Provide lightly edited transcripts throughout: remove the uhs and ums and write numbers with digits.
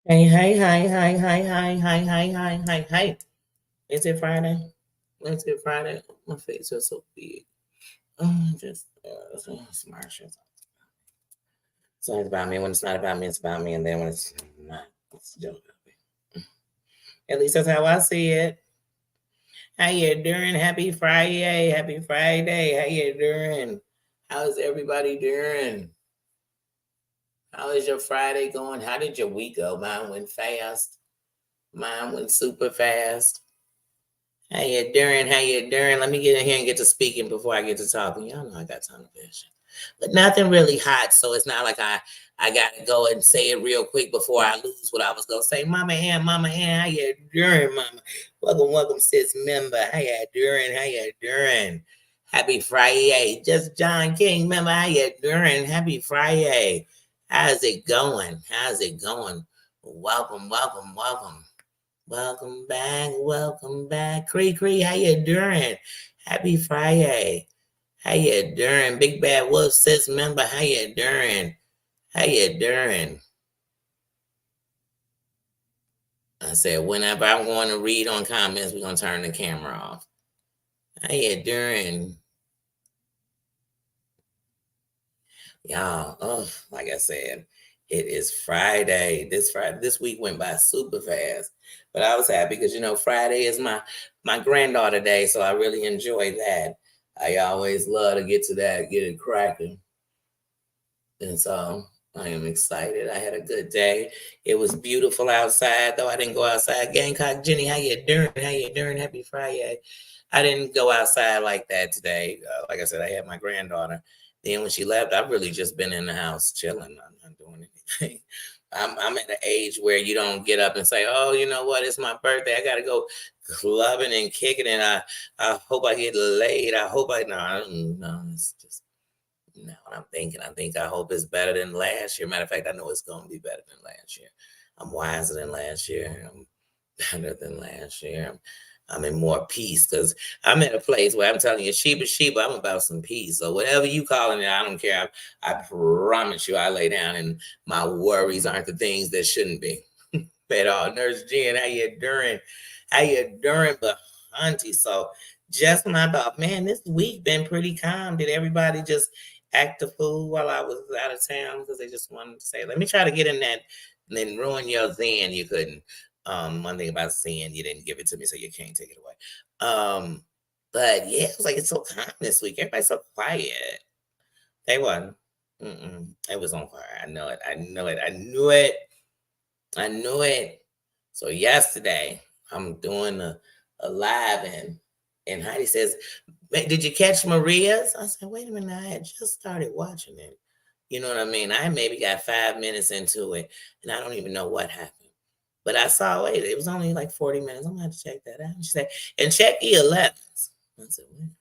Hey, hey, hey, hey, hey, hey, hey, hey, hey, hey, hey. Is it Friday? Is it Friday? My face is so big. Just smart shit. So it's about me. When it's not about me, it's about me. And then when it's not, it's still about me. At least that's how I see it. How you doing? Happy Friday. Happy Friday. How you doing? How's everybody doing? How is your Friday going? How did your week go? Mine went fast. Mine went super fast. How you doing? How you doing? Let me get in here and get to speaking before I get to talking. Y'all know I got time to finish. But nothing really hot, so it's not like I gotta go and say it real quick before I lose what I was gonna say. Mama Ann, how you doing, Mama? Welcome, sis member. How you doing? How you doing? Happy Friday. Just John King, member. How you doing? Happy Friday. How's it going? How's it going? Welcome. Welcome back. Cree, how you doing? Happy Friday. How you doing? Big Bad Wolf sis member, how you doing? How you doing? I said, whenever I'm going to read on comments, we're going to turn the camera off. How you doing? Y'all, like I said, it is Friday. This week went by super fast. But I was happy because Friday is my granddaughter day, so I really enjoy that. I always love to get to that, get it cracking. And so I am excited. I had a good day. It was beautiful outside, though I didn't go outside. Gamecock Jenny, how you doing? How you doing? Happy Friday. I didn't go outside like that today. Like I said, I had my granddaughter. Then when she left, I've really just been in the house chilling. I'm not doing anything. I'm at an age where you don't get up and say, "Oh, you know what? It's my birthday. I got to go clubbing and kicking, and I hope I get laid. I hope I no. It's just what I'm thinking. I hope it's better than last year. Matter of fact, I know it's going to be better than last year. I'm wiser than last year. I'm better than last year. I'm in more peace because I'm at a place where I'm telling you, Sheba, I'm about some peace. So whatever you calling it, I don't care. I promise you, I lay down and my worries aren't the things that shouldn't be at all. Nurse Jen, how you doing? How you doing? But auntie, so just when I thought, man, this week been pretty calm. Did everybody just act a fool while I was out of town because they just wanted to say, let me try to get in that and then ruin your Zen. You couldn't. One thing about Zen, you didn't give it to me, so you can't take it away. But yeah, it was like it's so calm this week. Everybody's so quiet. They wasn't. It was on fire. I know it. I know it. I knew it. I knew it. So yesterday, I'm doing a live and Heidi says, did you catch Maria's? I said, wait a minute, I had just started watching it. You know what I mean? I maybe got 5 minutes into it and I don't even know what happened. But I saw, wait, it was only like 40 minutes. I'm gonna have to check that out. She said, and check E11s. I said, wait.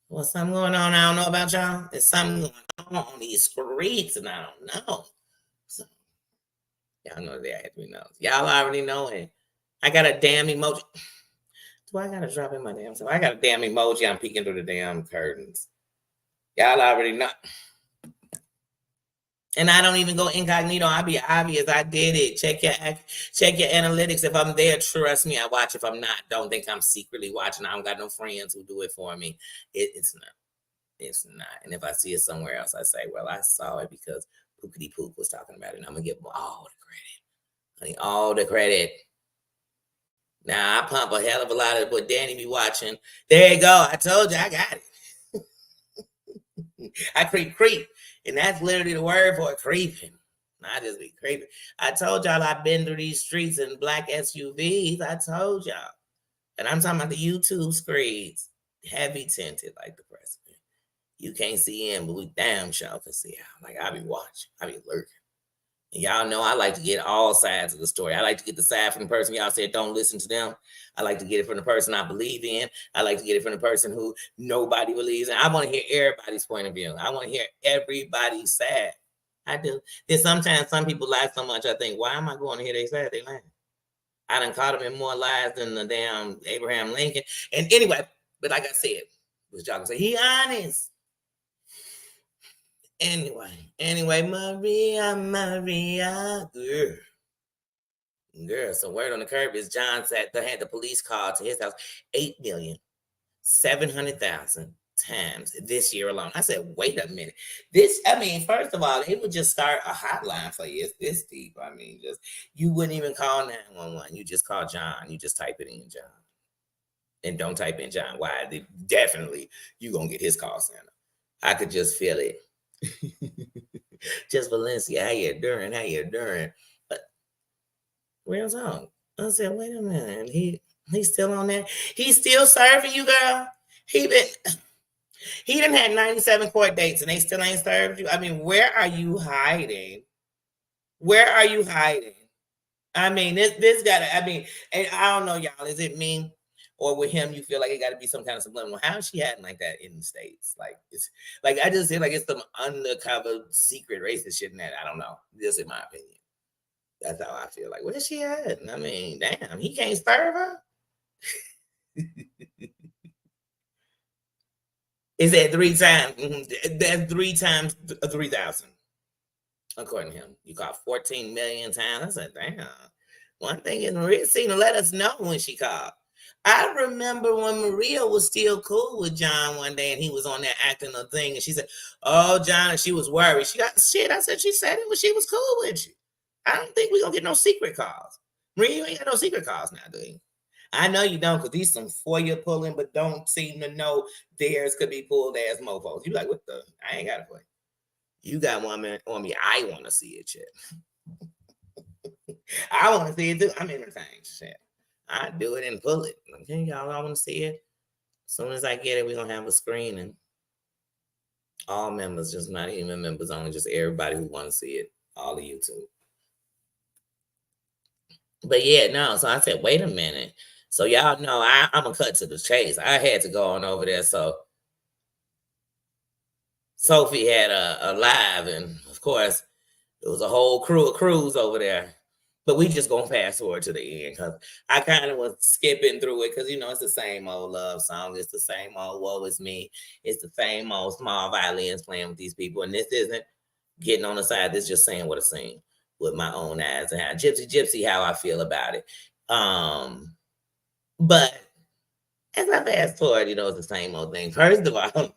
Well, something going on. I don't know about y'all. There's something going on these streets, and I don't know. So y'all know that had me know. Y'all already know it. I got a damn emoji. Do I gotta drop in my damn self? I got a damn emoji. I'm peeking through the damn curtains. Y'all already know. And I don't even go incognito. I'll be obvious. I did it. Check your analytics. If I'm there, trust me, I watch. If I'm not, don't think I'm secretly watching. I don't got no friends who do it for me. It's not. It's not. And if I see it somewhere else, I say, well, I saw it because Pookity Pook was talking about it. And I'm gonna give them all the credit. Honey, all the credit. Now I pump a hell of a lot of what Danny be watching. There you go. I told you I got it. I creep. And that's literally the word for it, creeping. I just be creeping. I told y'all I've been through these streets in black SUVs. I told y'all. And I'm talking about the YouTube screens. Heavy tinted like the president. You can't see in, but we damn sure can see out. Like I be watching. I be lurking. And y'all know I like to get all sides of the story. I like to get the side from the person y'all said don't listen to them. I like to get it from the person I believe in. I like to get it from the person who nobody believes in. I want to hear everybody's point of view. I want to hear everybody's side. I do. Then sometimes some people lie so much, I think, why am I going to hear their side? They lying. I done caught them in more lies than the damn Abraham Lincoln. And anyway, but like I said, was y'all gonna say, he honest. Anyway, Maria, girl. So word on the curb is John said they had the police call to his house 8,700,000 times this year alone. I said, wait a minute. First of all, they would just start a hotline for you. It's this deep. Just you wouldn't even call 911. You just call John. You just type it in John. And don't type in John Why. Definitely you gonna get his call center. I could just feel it. Just Valencia, how you doing? But real talk. I said, wait a minute. He's still on that. He's still serving you, girl. He done had 97 court dates and they still ain't served you. Where are you hiding? This gotta, and I don't know, y'all. Is it me? Or with him, you feel like it got to be some kind of subliminal. How is she acting like that in the States? It's like I just feel like it's some undercover secret racist shit in that. I don't know. Just in my opinion. That's how I feel. Like, where's she at? Damn, he can't serve her. Is that 3 times? That's 3 times 3,000. According to him, you called 14 million times. I said, damn. One thing is Maria seemed to let us know when she called. I remember when Maria was still cool with John one day and he was on there acting a thing and she said, oh, John, and she was worried. She got shit. I said, she said it when she was cool with you. I don't think we're going to get no secret calls. Maria, you ain't got no secret calls now, do you? I know you don't, because these some FOIA pulling, but don't seem to know theirs could be pulled as mofos. You like, what the? I ain't got it for you. You got one on me. I want to see it, shit. I want to see it too. I'm entertained, shit. I do it and pull it. Okay, y'all, I want to see it. As soon as I get it, we're going to have a screening. All members, just not even members only, just everybody who want to see it. All of YouTube. But yeah, no. So I said, wait a minute. So y'all know I'm going to cut to the chase. I had to go on over there. So Sophie had a live, and of course, there was a whole crew of crews over there. But we just gonna fast forward to the end because I kind of was skipping through it because it's the same old love song. It's the same old woe is me. It's the same old small violins playing with these people. And this isn't getting on the side. This is just saying what I seen with my own eyes and how gypsy, how I feel about it. But as I fast forward, it's the same old thing. First of all,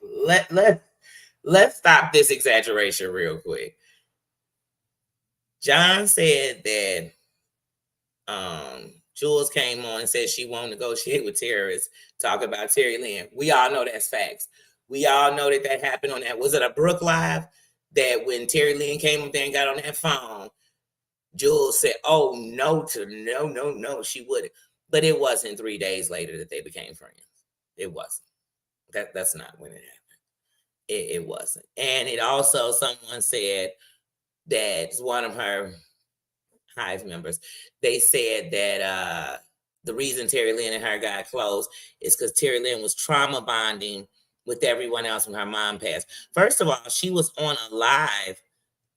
let's stop this exaggeration real quick. John said that Jules came on and said she won't negotiate with terrorists, talk about Terry Lynn. We all know that's facts. We all know that happened on that. Was it a Brook Live that when Terry Lynn came up there and got on that phone, Jules said, oh, no, she wouldn't. But it wasn't 3 days later that they became friends. It wasn't. That's not when it happened. It wasn't. And it also, someone said that one of her Hive members, they said that the reason Terry Lynn and her got close is because Terry Lynn was trauma bonding with everyone else when her mom passed. First of all, she was on a live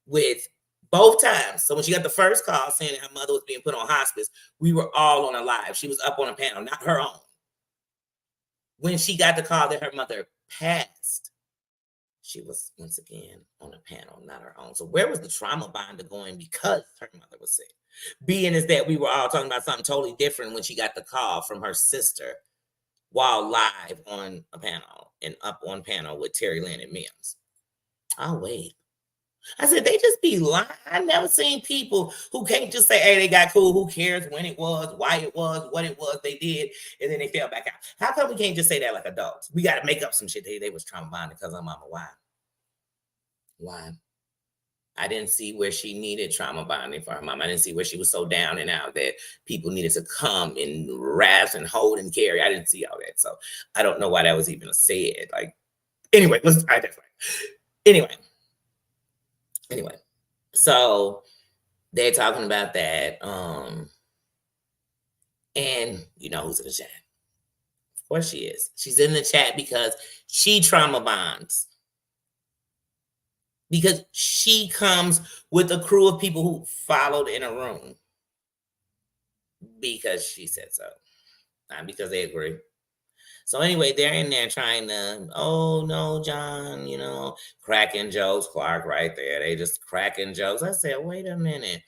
with both times. So when she got the first call saying that her mother was being put on hospice, we were all on a live. She was up on a panel, not her own. When she got the call that her mother passed, she was once again on a panel, not her own. So where was the trauma bond going because her mother was sick? Being is that we were all talking about something totally different when she got the call from her sister while live on a panel and up on panel with Terry Lynn and Mims. I'll wait. I said, they just be lying. I never seen people who can't just say, hey, they got cool. Who cares when it was, why it was, what it was they did, and then they fell back out. How come we can't just say that like adults? We got to make up some shit. They was trauma bonded because of mama. Why? I didn't see where she needed trauma bonding for her mom. I didn't see where she was so down and out that people needed to come and harass and hold and carry. I didn't see all that. So I don't know why that was even said. Like, anyway, Anyway, so they're talking about that. And you know who's in the chat? Of course she is. She's in the chat because she trauma bonds. Because she comes with a crew of people who followed in a room. Because she said so. Not because they agree. So anyway, they're in there trying to, oh no, John, cracking jokes. Clark right there. They just cracking jokes. I said, wait a minute.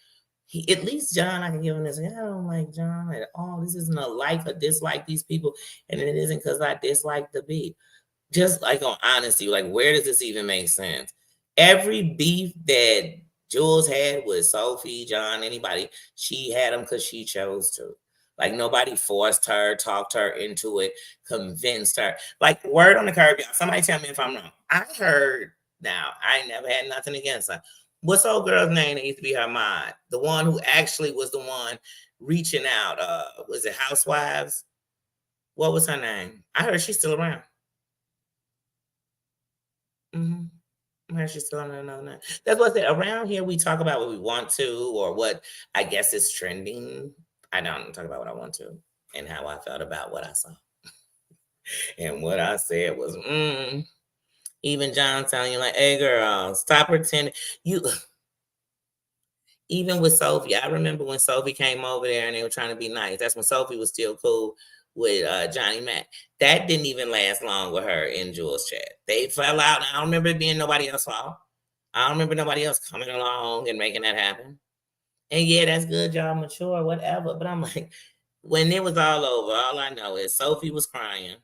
At least John, I can give him this. I don't like John at all. This isn't a like or dislike these people, and it isn't because I dislike the beef. Just like on honesty, like where does this even make sense? Every beef that Jules had with Sophie, John, anybody, she had them because she chose to. Like nobody forced her, talked her into it, convinced her. Like word on the curb, y'all. Somebody tell me if I'm wrong. I heard now. I never had nothing against her. What's old girl's name that used to be her mod? The one who actually was the one reaching out. Was it Housewives? What was her name? I heard she's still around. Mm-hmm. She's still on another night. That's what I said. Around here, we talk about what we want to, or what I guess is trending. I don't talk about what I want to, and how I felt about what I saw. And what I said was, even John telling you like, hey girl, stop pretending. You even with Sophie, I remember when Sophie came over there and they were trying to be nice. That's when Sophie was still cool with Johnny Mac. That didn't even last long with her in Jules' chat. They fell out. I don't remember it being nobody else's fault. I don't remember nobody else coming along and making that happen. And yeah, that's good, y'all mature, whatever. But I'm like, when it was all over, all I know is Sophie was crying.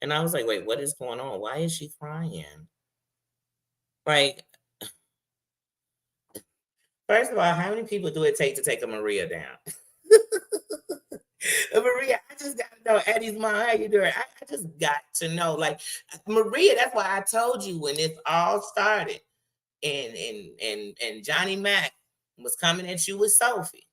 And I was like, wait, what is going on? Why is she crying? Like, first of all, how many people do it take to take a Maria down? Maria, I just got to know Eddie's mom. How you doing? I just got to know. Like Maria, that's why I told you when this all started, and Johnny Mac was coming at you with Sophie.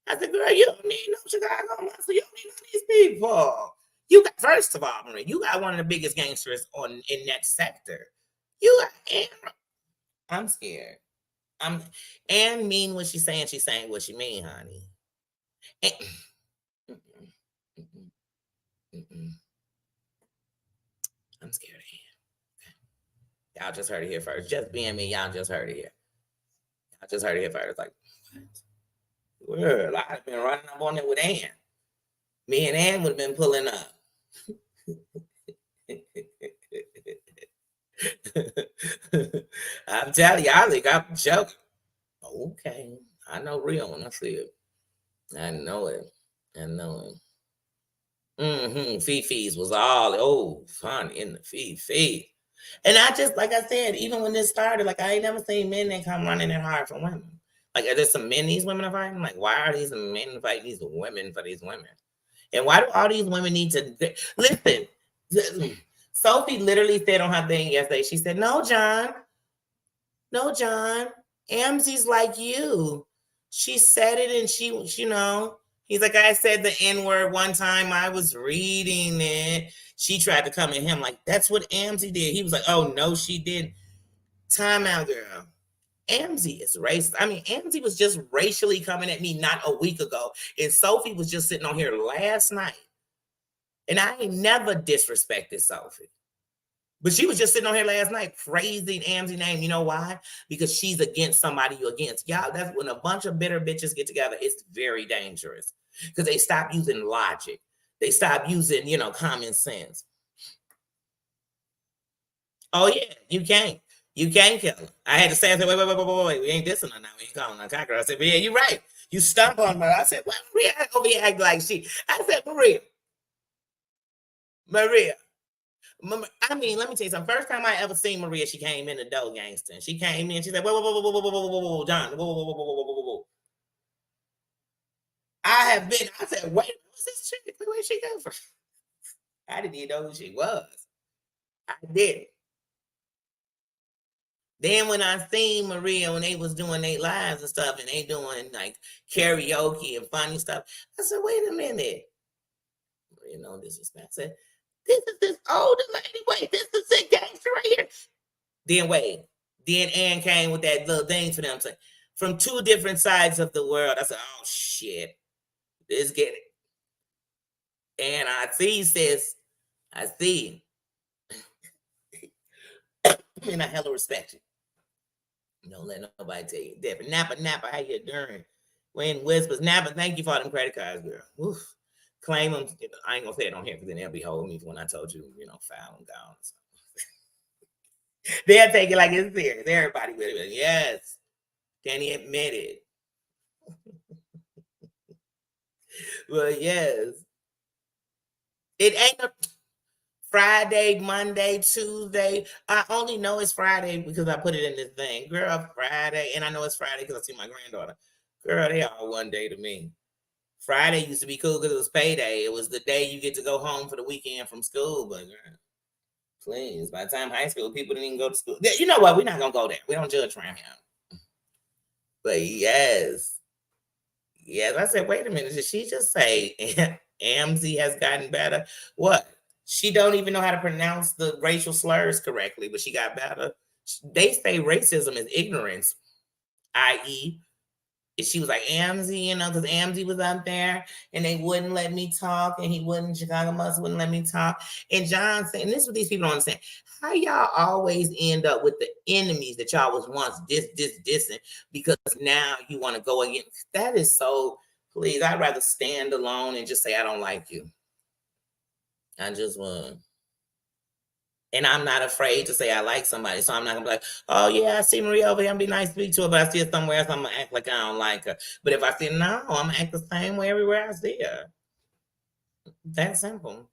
I said, girl, you don't need no Chicago muscle. You don't need none of these people. You got, first of all, Maria, you got one of the biggest gangsters in that sector. You got, I'm scared. And mean what she's saying. She's saying what she mean, honey. And, I'm scared of him. Y'all just heard it here first. Just being me, y'all just heard it here. Y'all just heard it here first. Like, what? Well, I'd have been running up on it with Ann. Me and Ann would have been pulling up. I'm telling you, I think I'm joking. Okay. I know real when I see it. I know it. I know it. Fifi's was all fun in the Fifi. And I just, like I said, even when this started, like I ain't never seen men that come running that hard for women. Like, are there some men these women are fighting? Like, why are these men fighting these women for these women? And why do all these women need to listen? Sophie literally said on her thing yesterday, she said, no, John, Amzi's like you. She said it and she, he's like, I said the N-word one time, I was reading it. She tried to come at him like, that's what Amzi did. He was like, oh, no, she didn't. Time out, girl. Amzi is racist. I mean, Amzi was just racially coming at me not a week ago. And Sophie was just sitting on here last night. And I ain't never disrespected Sophie. But she was just sitting on here last night praising Amzi's name. You know why? Because she's against somebody you're against. Y'all, that's when a bunch of bitter bitches get together. It's very dangerous. Because they stop using logic. They stop using, common sense. Oh, yeah, you can't. You can't kill her. I had to say, I said, wait. We ain't dissing her now. We ain't calling her cocker. I said, but yeah, you're right. You stump on her. I said, well, Maria, over here act like she. I said, Maria. I mean, let me tell you something. First time I ever seen Maria, she came in the dough gangster. She came in, she said, whoa, John, whoa. I said, wait, what's this chick? Where she come from? I didn't even know who she was. I didn't. Then when I seen Maria when they was doing their lives and stuff, and they doing like karaoke and funny stuff, I said, wait a minute. Maria, no disrespect. I said, this is this older lady. Wait, this is a gangster right here. Then wait. Then Ann came with that little thing for them. So, from two different sides of the world. I said, oh shit. This get it. And I see, sis. I see. And I hella respect you. Don't let nobody tell you different. Nappa, how you doing? When whispers, Nappa, thank you for them credit cards, girl. Oof. claim them. I ain't gonna say it on here because then they'll be holding me when I told you, file them down. So. They'll take it like it's serious. Everybody will be like, yes. Danny admitted. Well, yes. It ain't a Friday, Monday, Tuesday. I only know it's Friday because I put it in this thing. Girl, Friday. And I know it's Friday because I see my granddaughter. Girl, they all one day to me. Friday used to be cool because it was payday. It was the day you get to go home for the weekend from school. But girl, please, by the time high school, people didn't even go to school. You know what? We're not going to go there. We don't judge around here. But yes. Yes, I said, wait a minute. Did she just say Amzi has gotten better? What? She don't even know how to pronounce the racial slurs correctly, but she got better. They say racism is ignorance, i.e., she was like Amzi, because Amzi was up there and they wouldn't let me talk, and Chicago Must wouldn't let me talk. And John said, and this is what these people don't understand. How y'all always end up with the enemies that y'all was once dissing because now you want to go again. That is so, please, I'd rather stand alone and just say, I don't like you. I just would. And I'm not afraid to say I like somebody. So I'm not gonna be like, oh yeah, I see Maria over here and be nice to speak to her, but I see her somewhere else, I'm gonna act like I don't like her. But if I say no, I'm gonna act the same way everywhere I see her. That simple.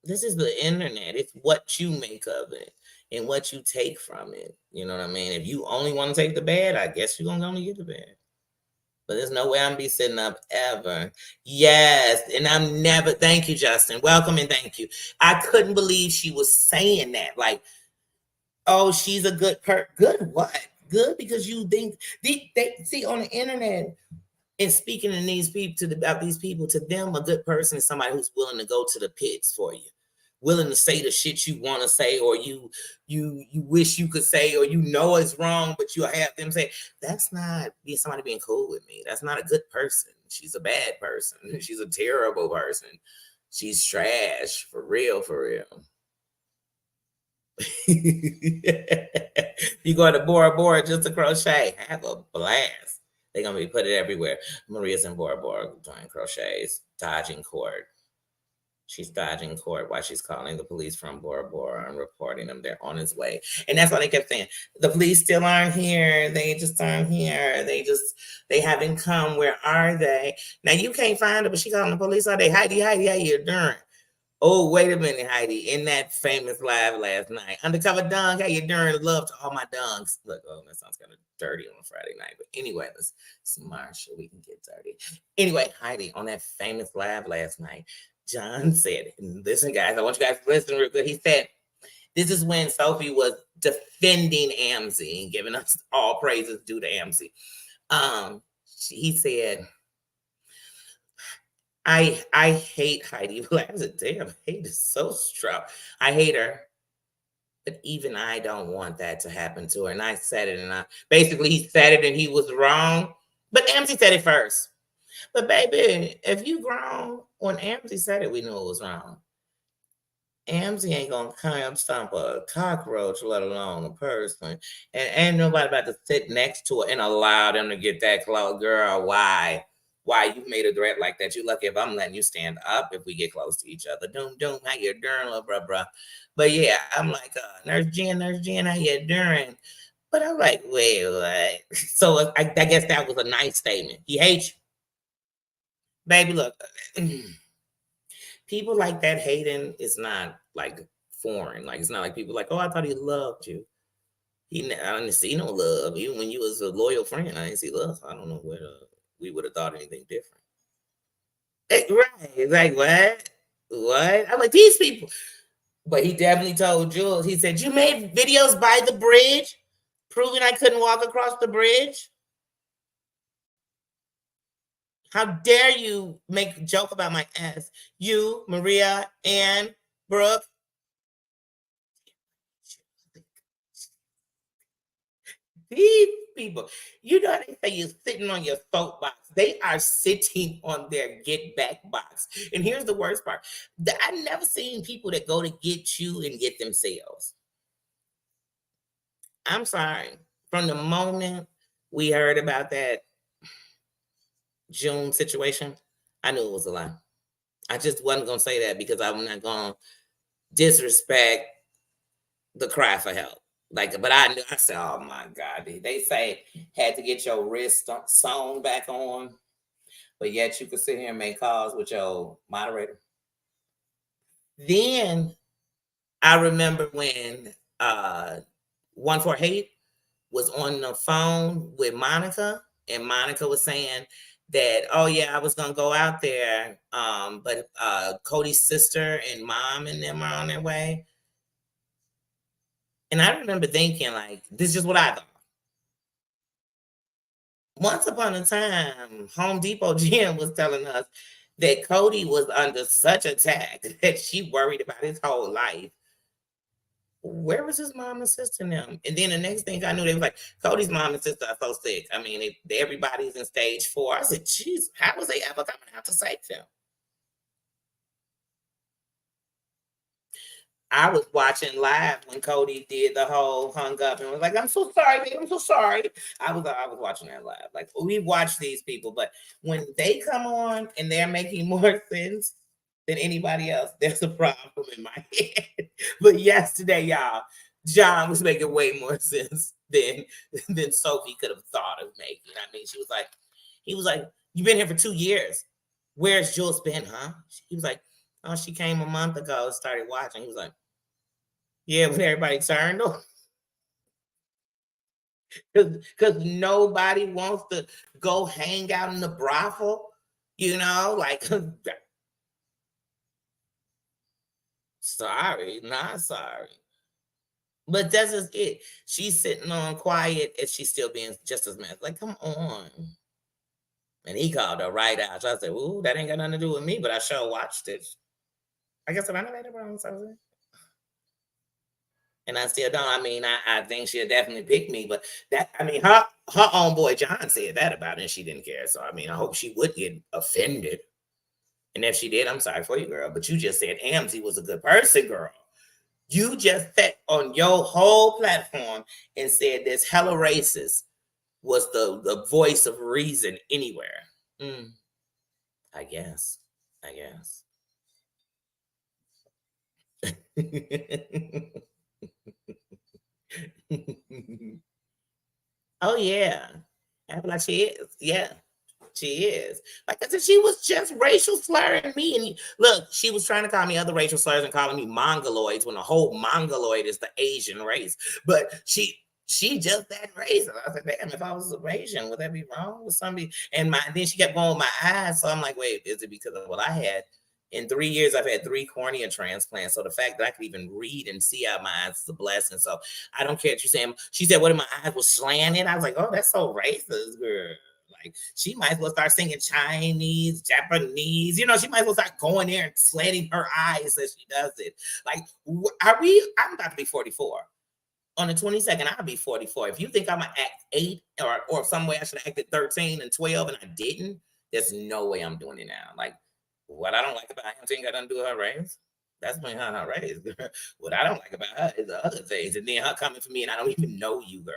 This is the internet. It's what you make of it and what you take from it. You know what I mean? If you only want to take the bad, I guess you're gonna only get the bad. But there's no way I'm be sitting up ever. Yes, and I'm never. Thank you, Justin. Welcome and thank you. I couldn't believe she was saying that. Like, oh, she's a good good what? Good because you think they see on the internet and speaking to these people about these people, to them, a good person is somebody who's willing to go to the pits for you, willing to say the shit you want to say, or you wish you could say, or it's wrong, but you have them say, that's not somebody being cool with me. That's not a good person. She's a bad person. She's a terrible person. She's trash, for real, for real. You go to Bora Bora just to crochet, have a blast. They're gonna be put it everywhere. Maria's in Bora Bora doing crochets, dodging court. She's dodging court while she's calling the police from Bora Bora and reporting them. They're on his way. And that's why they kept saying, the police still aren't here. They just aren't here. They haven't come. Where are they? Now you can't find them, but she calling the police all day. Heidi, how you doing? Oh, wait a minute, Heidi. In that famous live last night, Undercover Dunk, how you doing? Love to all my dunks. Look, that sounds kind of dirty on a Friday night. But anyway, let's smart so we can get dirty. Anyway, Heidi, on that famous live last night, John said, listen, guys, I want you guys to listen real good. He said, this is when Sophie was defending Amzi and giving us all praises due to Amzi. He said, I hate Heidi. I said, damn, hate is so strong. I hate her. But even I don't want that to happen to her. And I said it, and basically he said it and he was wrong. But Amzi said it first. But baby, if you grown, when Amzi said it, we knew it was wrong. Amzi ain't gonna come stomp a cockroach, let alone a person. And ain't nobody about to sit next to her and allow them to get that close. Girl, why? Why you made a threat like that? You lucky if I'm letting you stand up if we get close to each other. Doom, how you doing, little bruh? But yeah, I'm like, Nurse Jen, how you doing? But I'm like, wait, what? So I guess that was a nice statement. He hates you. Baby, look, people like that hating is not like foreign. Like, it's not like people like, oh, I thought he loved you. I didn't see no love. Even when you was a loyal friend, I didn't see love. I don't know where we would have thought anything different. Right. Like, what? What? I'm like, these people. But he definitely told Jules, he said, you made videos by the bridge proving I couldn't walk across the bridge? How dare you make a joke about my ass? You, Maria, and Brooke. These people, you know, they say you're sitting on your soapbox. They are sitting on their get back box. And here's the worst part. I've never seen people that go to get you and get themselves. I'm sorry. From the moment we heard about that June situation, I knew it was a lie. I just wasn't gonna say that because I'm not gonna disrespect the cry for help. Like, but I knew. I said, "Oh my God!" They say had to get your wrist sewn back on, but yet you could sit here and make calls with your moderator. Then I remember when One for Hate was on the phone with Monica, and Monica was saying that, oh yeah, I was gonna go out there, but Cody's sister and mom and them are on their way. And I remember thinking, like, this is just what I thought. Once upon a time, Home Depot Jim was telling us that Cody was under such attack that she worried about his whole life. Where was his mom and sister now? And then the next thing I knew, they was like, Cody's mom and sister are so sick. I mean, everybody's in stage 4. I said, "Jeez, how was they ever coming out to save them?" I was watching live when Cody did the whole hung up and was like, "I'm so sorry, babe. I'm so sorry." I was watching that live. Like, we watch these people, but when they come on and they're making more sense than anybody else, there's a problem in my head. But yesterday, y'all, John was making way more sense than Sophie could have thought of making. I mean, he was like, "You've been here for 2 years. Where's Jules been, huh?" He was like, "Oh, she came a month ago and started watching." He was like, "Yeah, when everybody turned on." Because nobody wants to go hang out in the brothel, like, sorry, not sorry. But that's just it. She's sitting on quiet and she's still being just as mad. Like, come on. And he called her right out. So I said, "Ooh, that ain't got nothing to do with me," but I sure watched it. I guess if I know that wrong, so and I still don't. I mean, I think she'll definitely pick me, but I mean, her own boy John said that about it, and she didn't care. So I mean, I hope she would get offended. And if she did, I'm sorry for you, girl. But you just said Amzy was a good person, girl. You just sat on your whole platform and said this hella racist was the voice of reason anywhere. Mm, I guess. I guess. Oh yeah. I feel like she is. Yeah. She is. Like I said, she was just racial slurring me. And look, she was trying to call me other racial slurs and calling me mongoloids when the whole mongoloid is the Asian race. But she just that race. And I said, damn, if I was Asian, would that be wrong with somebody? And then she kept going with my eyes. So I'm like, wait, is it because of what I had? In 3 years, I've had 3 cornea transplants. So the fact that I could even read and see out my eyes is a blessing. So I don't care what you're saying. She said, what if my eyes was slanted? I was like, oh, that's so racist, girl. Like, she might as well start singing Chinese, Japanese. She might as well start going there and slanting her eyes as she does it. Like, are we? I'm about to be 44. On the 22nd, I'll be 44. If you think I'm gonna act 8 or some way I should have acted 13 and 12 and I didn't, there's no way I'm doing it now. Like, what I don't like about him ain't got nothing to do with her race. That's when her race. What I don't like about her is the other things. And then her coming for me and I don't even know you, girl.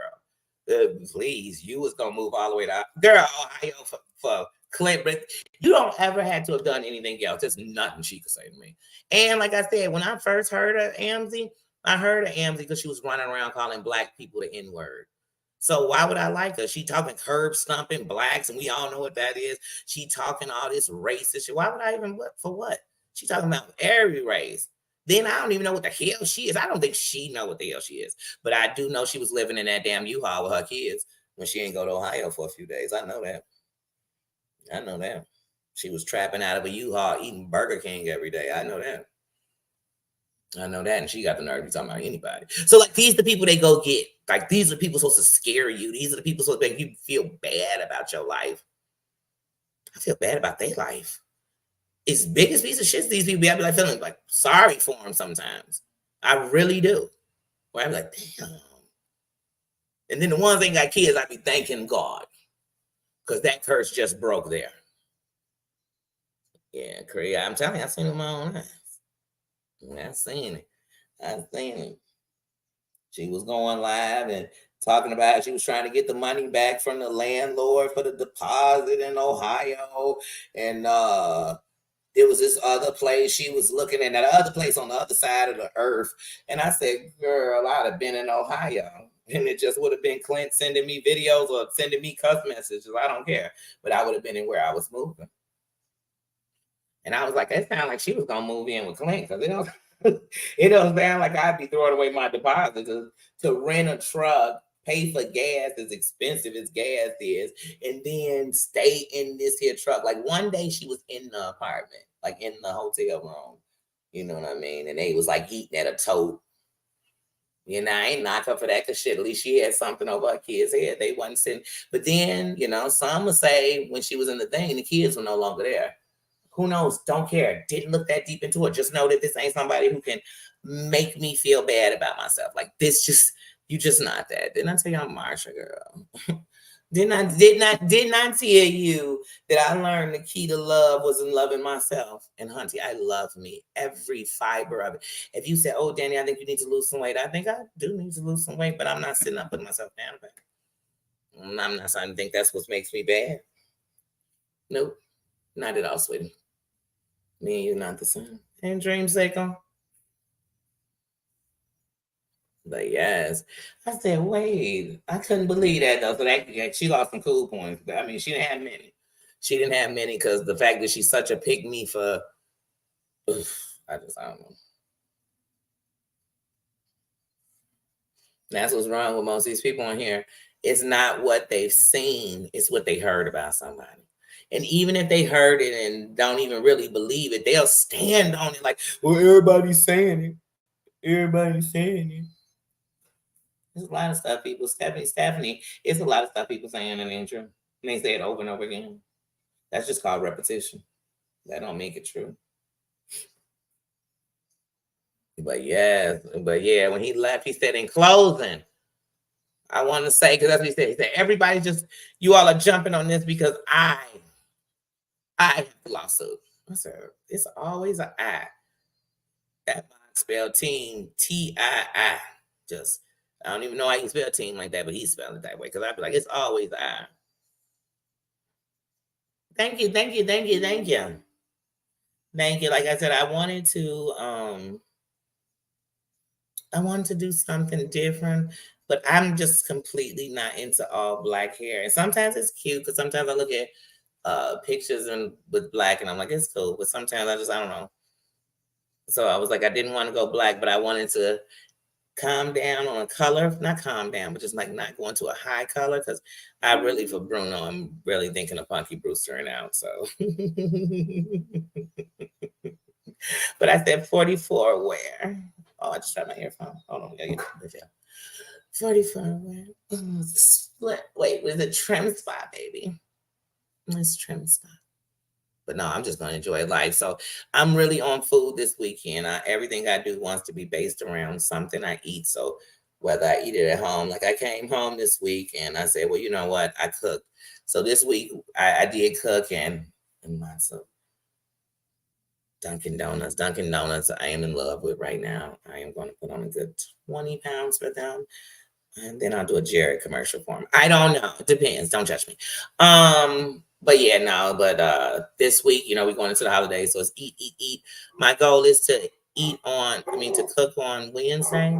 Please, you was gonna move all the way to girl Ohio for Clint. But you don't ever had to have done anything else. There's nothing she could say to me. And like I said, when I first heard of Amzy, I heard of Amzy because she was running around calling black people the N-word. So why would I like her? She talking curb stomping blacks, and we all know what that is. She talking all this racist shit. Why would I even for what? She talking about every race. Then I don't even know what the hell she is. I don't think she know what the hell she is. But I do know she was living in that damn U-Haul with her kids when she ain't go to Ohio for a few days. I know that. I know that. She was trapping out of a U-Haul eating Burger King every day. I know that. I know that. And she got the nerve to be talking about anybody. So, like, these are the people they go get. Like, these are the people supposed to scare you. These are the people supposed to make you feel bad about your life. I feel bad about their life. As big as piece of shit these people be, I be like feeling like sorry for them sometimes. I really do. Where I be like, damn. And then the ones that got kids, I be thanking God. Because that curse just broke there. Yeah, crazy. I'm telling you, I seen it with my own eyes. I seen it. I seen it. She was going live and talking about how she was trying to get the money back from the landlord for the deposit in Ohio. And there was this other place she was looking at, that other place on the other side of the earth. And I said, girl, I'd have been in Ohio. And it just would have been Clint sending me videos or sending me cuss messages. I don't care. But I would have been in where I was moving. And I was like, it sounded like she was gonna move in with Clint because it don't sound like I'd be throwing away my deposit to rent a truck, pay for gas as expensive as gas is, and then stay in this here truck. Like one day she was in the apartment, like in the hotel room. You know what I mean? And they was like eating at a tote. You know, I ain't knock her for that because shit, at least she had something over her kids' head. They wasn't sitting. But then, some would say when she was in the thing, the kids were no longer there. Who knows? Don't care. Didn't look that deep into it. Just know that this ain't somebody who can make me feel bad about myself. Like this just you just not that. Didn't I tell you I'm Marsha, girl? did not tell you that I learned the key to love was in loving myself. And hunty, I love me. Every fiber of it. If you say, oh Danny, I think you need to lose some weight, I think I do need to lose some weight, but I'm not sitting up putting myself down about it. I'm not starting to think that's what makes me bad. Nope. Not at all, sweetie. Me and you not the same. And dreamsicle. But yes. I said, wait, I couldn't believe that though. So that she lost some cool points. But I mean, she didn't have many. She didn't have many because the fact that she's such a pick me for I don't know. That's what's wrong with most of these people on here. It's not what they've seen, it's what they heard about somebody. And even if they heard it and don't even really believe it, they'll stand on it like, well, everybody's saying it. Everybody's saying it. There's a lot of stuff people, Stephanie, it's a lot of stuff people saying in the intro. And they say it over and over again. That's just called repetition. That don't make it true. But yeah, when he left, he said in closing, I want to say, because that's what he said. He said, everybody just, you all are jumping on this because I have the lawsuit. I said, it's always an I. That box spelled team, Tii. Just, I don't even know how you spell team like that, but he spelled it that way. Because I'd be like, it's always I. Thank you, thank you, thank you, thank you. Thank you. Like I said, I wanted to do something different, but I'm just completely not into all black hair. And sometimes it's cute because sometimes I look at pictures and with black and I'm like, it's cool. But sometimes I don't know. So I was like, I didn't want to go black, but I wanted to calm down on a color, not calm down, but just like not going to a high color because I really, for Bruno, I'm really thinking of Punky Brewster out. So, but I said 44 where? Oh, I just tried my earphone. Hold on, I gotta get the video. 44 where? Split. Wait, was it trim spot, baby? It's trim spot. But no, I'm just gonna enjoy life. So I'm really on food this weekend. Everything I do wants to be based around something I eat. So whether I eat it at home, like I came home this week and I said, well, you know what? I cooked. So this week I did cook and lots of Dunkin' Donuts. Dunkin' Donuts I am in love with right now. I am going to put on a good 20 pounds for them. And then I'll do a Jared commercial for him. I don't know. It depends. Don't judge me. But yeah, no, but this week, we're going into the holidays, so it's eat, eat, eat. My goal is to to cook on Wednesday,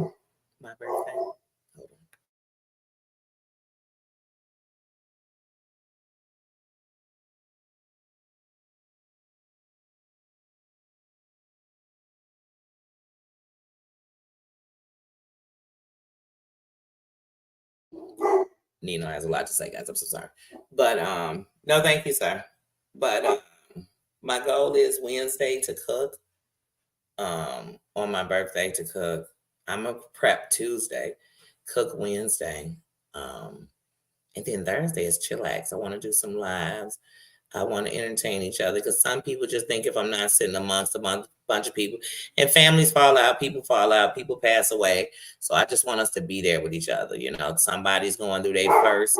my birthday. Hold on. Nino has a lot to say, guys. I'm so sorry. But no, thank you, sir. But my goal is Wednesday to cook. On my birthday to cook. I'm a prep Tuesday, cook Wednesday. And then Thursday is chillax. I want to do some lives. I want to entertain each other because some people just think if I'm not sitting amongst bunch of people and families fall out, people pass away. So I just want us to be there with each other. Somebody's going through their first.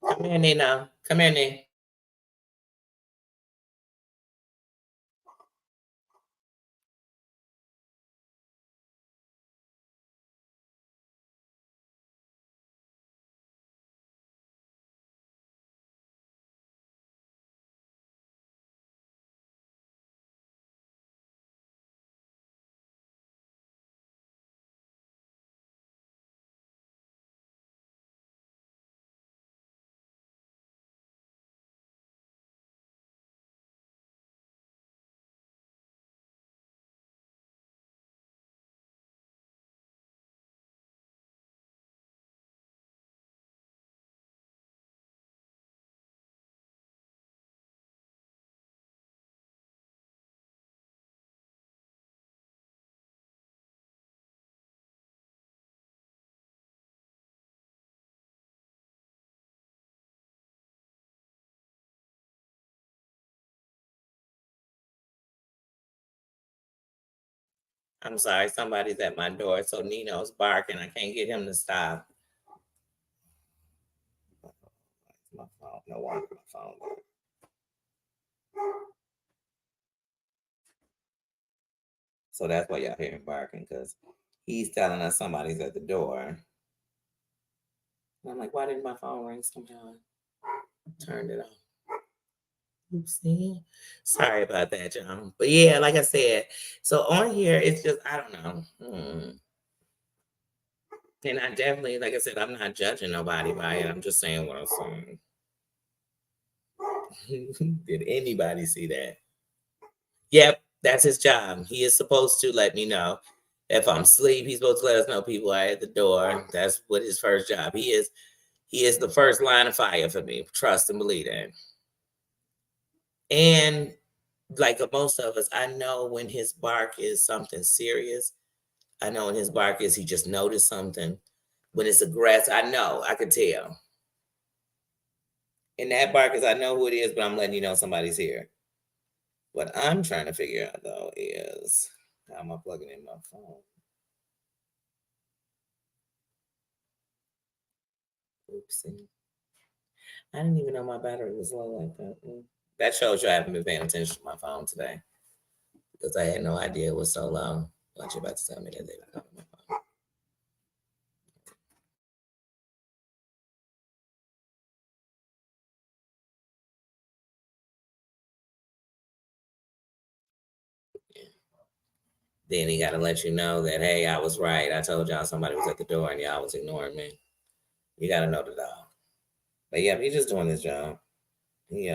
Come here, Nina. Come here, Nina. I'm sorry, somebody's at my door, so Nino's barking. I can't get him to stop. My phone, no wonder my phone. So that's why y'all hear him barking, because he's telling us somebody's at the door. And I'm like, why didn't my phone ring somehow? I turned it off. Oopsie. Sorry about that, John. But yeah, like I said, so on here, it's just, I don't know. And I definitely, like I said, I'm not judging nobody by it. I'm just saying what I'm saying. Did anybody see that? Yep, that's his job. He is supposed to let me know if I'm asleep. He's supposed to let us know people are at the door. That's what his first job. He is the first line of fire for me. Trust and believe that. And like most of us, I know when his bark is something serious. I know when his bark is he just noticed something. When it's aggressive, I could tell. And that bark is I know who it is, but I'm letting you know somebody's here. What I'm trying to figure out though is how am I plugging in my phone? Oopsie. I didn't even know my battery was low like that. That shows you I haven't been paying attention to my phone today because I had no idea it was so low. What you about to tell me that they were calling my phone? Yeah. Then he got to let you know that, hey, I was right. I told y'all somebody was at the door and y'all was ignoring me. You got to know the dog. But yeah, he's just doing his job. He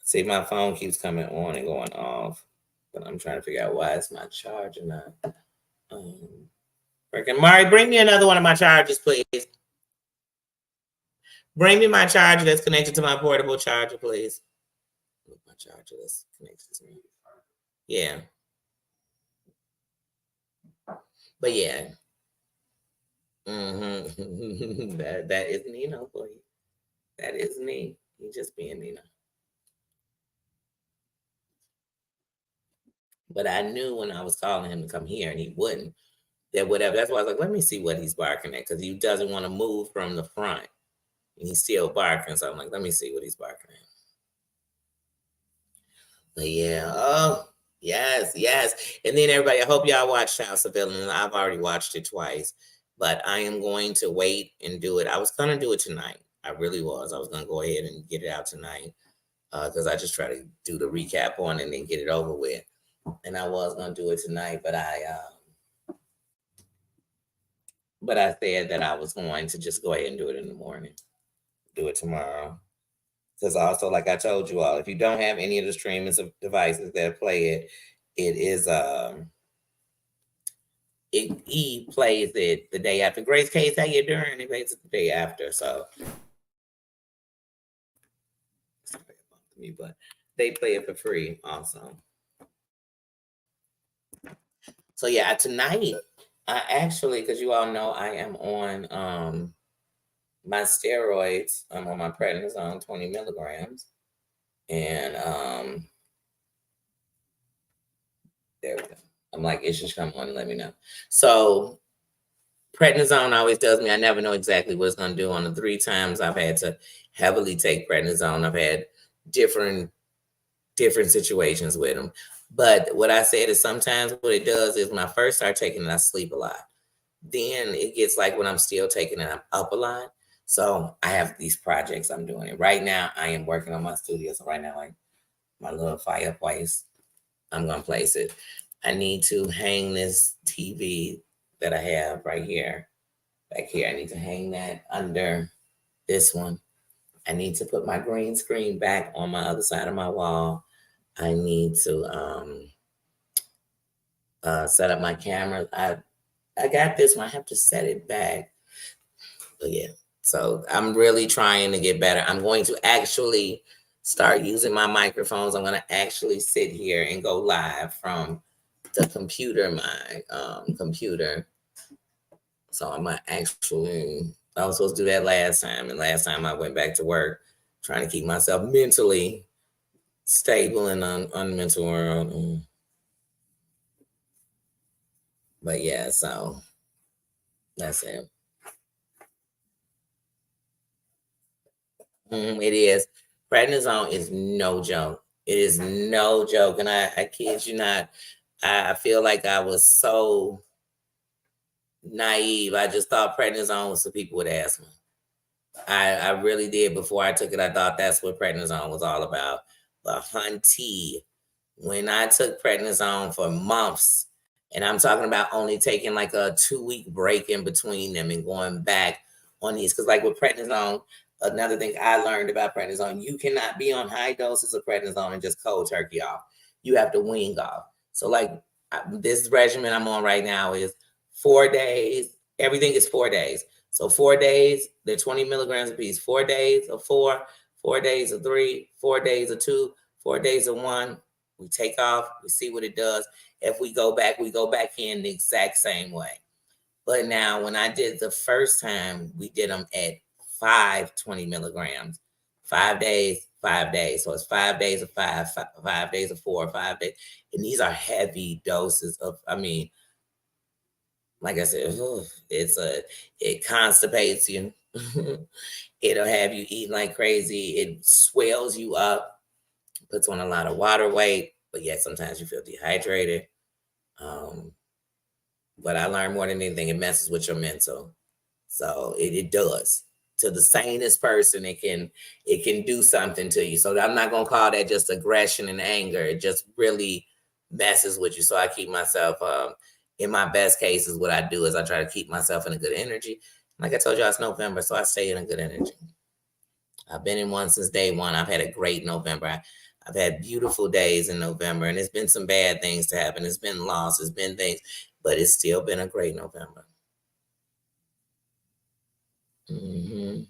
see my phone keeps coming on and going off, but I'm trying to figure out why it's my charger not. Working. Mari, bring me another one of my chargers, please. Bring me my charger that's connected to my portable charger, please. My charger that's connected to me. Yeah. But yeah. that is Nino for you. That is me. He just being Nino. But I knew when I was calling him to come here and he wouldn't, that whatever. That's why I was like, let me see what he's barking at because he doesn't want to move from the front. And he's still barking. So I'm like, let me see what he's barking at. But yeah, oh, yes, yes. And then everybody, I hope y'all watched House of Villains. I've already watched it twice, but I am going to wait and do it. I was going to do it tonight. I really was. I was going to go ahead and get it out tonight because I just try to do the recap on it and then get it over with. And I was going to do it tonight, but I said that I was going to just go ahead and do it in the morning. Do it tomorrow. Because also, like I told you all, if you don't have any of the streaming devices that play it, it is he plays it the day after. Grace Case, how you doing? He plays it the day after. So but they play it for free also. So yeah, tonight I actually, because you all know I am on my steroids. I'm on my prednisone 20 milligrams. And there we go. I'm like, it should come on and let me know. So prednisone always does me. I never know exactly what it's going to do. On the 3 times I've had to heavily take prednisone, I've had different situations with them. But what I said is sometimes what it does is when I first start taking it, I sleep a lot. Then it gets like when I'm still taking it, I'm up a lot. So I have these projects I'm doing. And right now I am working on my studio. So right now, like my little fireplace, I'm going to place it. I need to hang this TV that I have right here, back here. I need to hang that under this one. I need to put my green screen back on my other side of my wall. I need to set up my camera. I got this one. I have to set it back. But yeah, so I'm really trying to get better. I'm going to actually start using my microphones. I'm going to actually sit here and go live from the computer, my computer. So I'm going to actually, I was supposed to do that last time. And last time I went back to work trying to keep myself mentally stable in an unmental world. But yeah, so that's it. It is. Prednisone is no joke. It is no joke. And I kid you not, I feel like I was so naive. I just thought prednisone was for people with asthma. I really did. Before I took it, I thought that's what prednisone was all about. But hunty, when I took prednisone for months, and I'm talking about only taking like a 2 week break in between them and going back on these, because like with prednisone, another thing I learned about prednisone, you cannot be on high doses of prednisone and just cold turkey off. You have to wean off. So like this regimen I'm on right now is 4 days. Everything is 4 days. So 4 days, they're 20 milligrams a piece. 4 days of 4, 4 days of 3, 4 days of 2, 4 days of 1. We take off, we see what it does. If we go back, we go back in the exact same way. But now, when I did the first time, we did them at 520 milligrams, 5 days, 5 days. So it's 5 days of 5 days of 4, 5 days. And these are heavy doses of, I mean, like I said, it constipates you. It'll have you eating like crazy. It swells you up, puts on a lot of water weight, but yet sometimes you feel dehydrated. Um, but I learned more than anything, it messes with your mental. So it does. To the sanest person, it can do something to you. So I'm not gonna call that just aggression and anger. It just really messes with you. So I keep myself in my best cases, what I do is I try to keep myself in a good energy. Like I told you, it's November, so I stay in a good energy. I've been in one since day one. I've had a great November. I've had beautiful days in November, and it's been some bad things to happen. It's been loss, it's been things, but it's still been a great November. Hmm.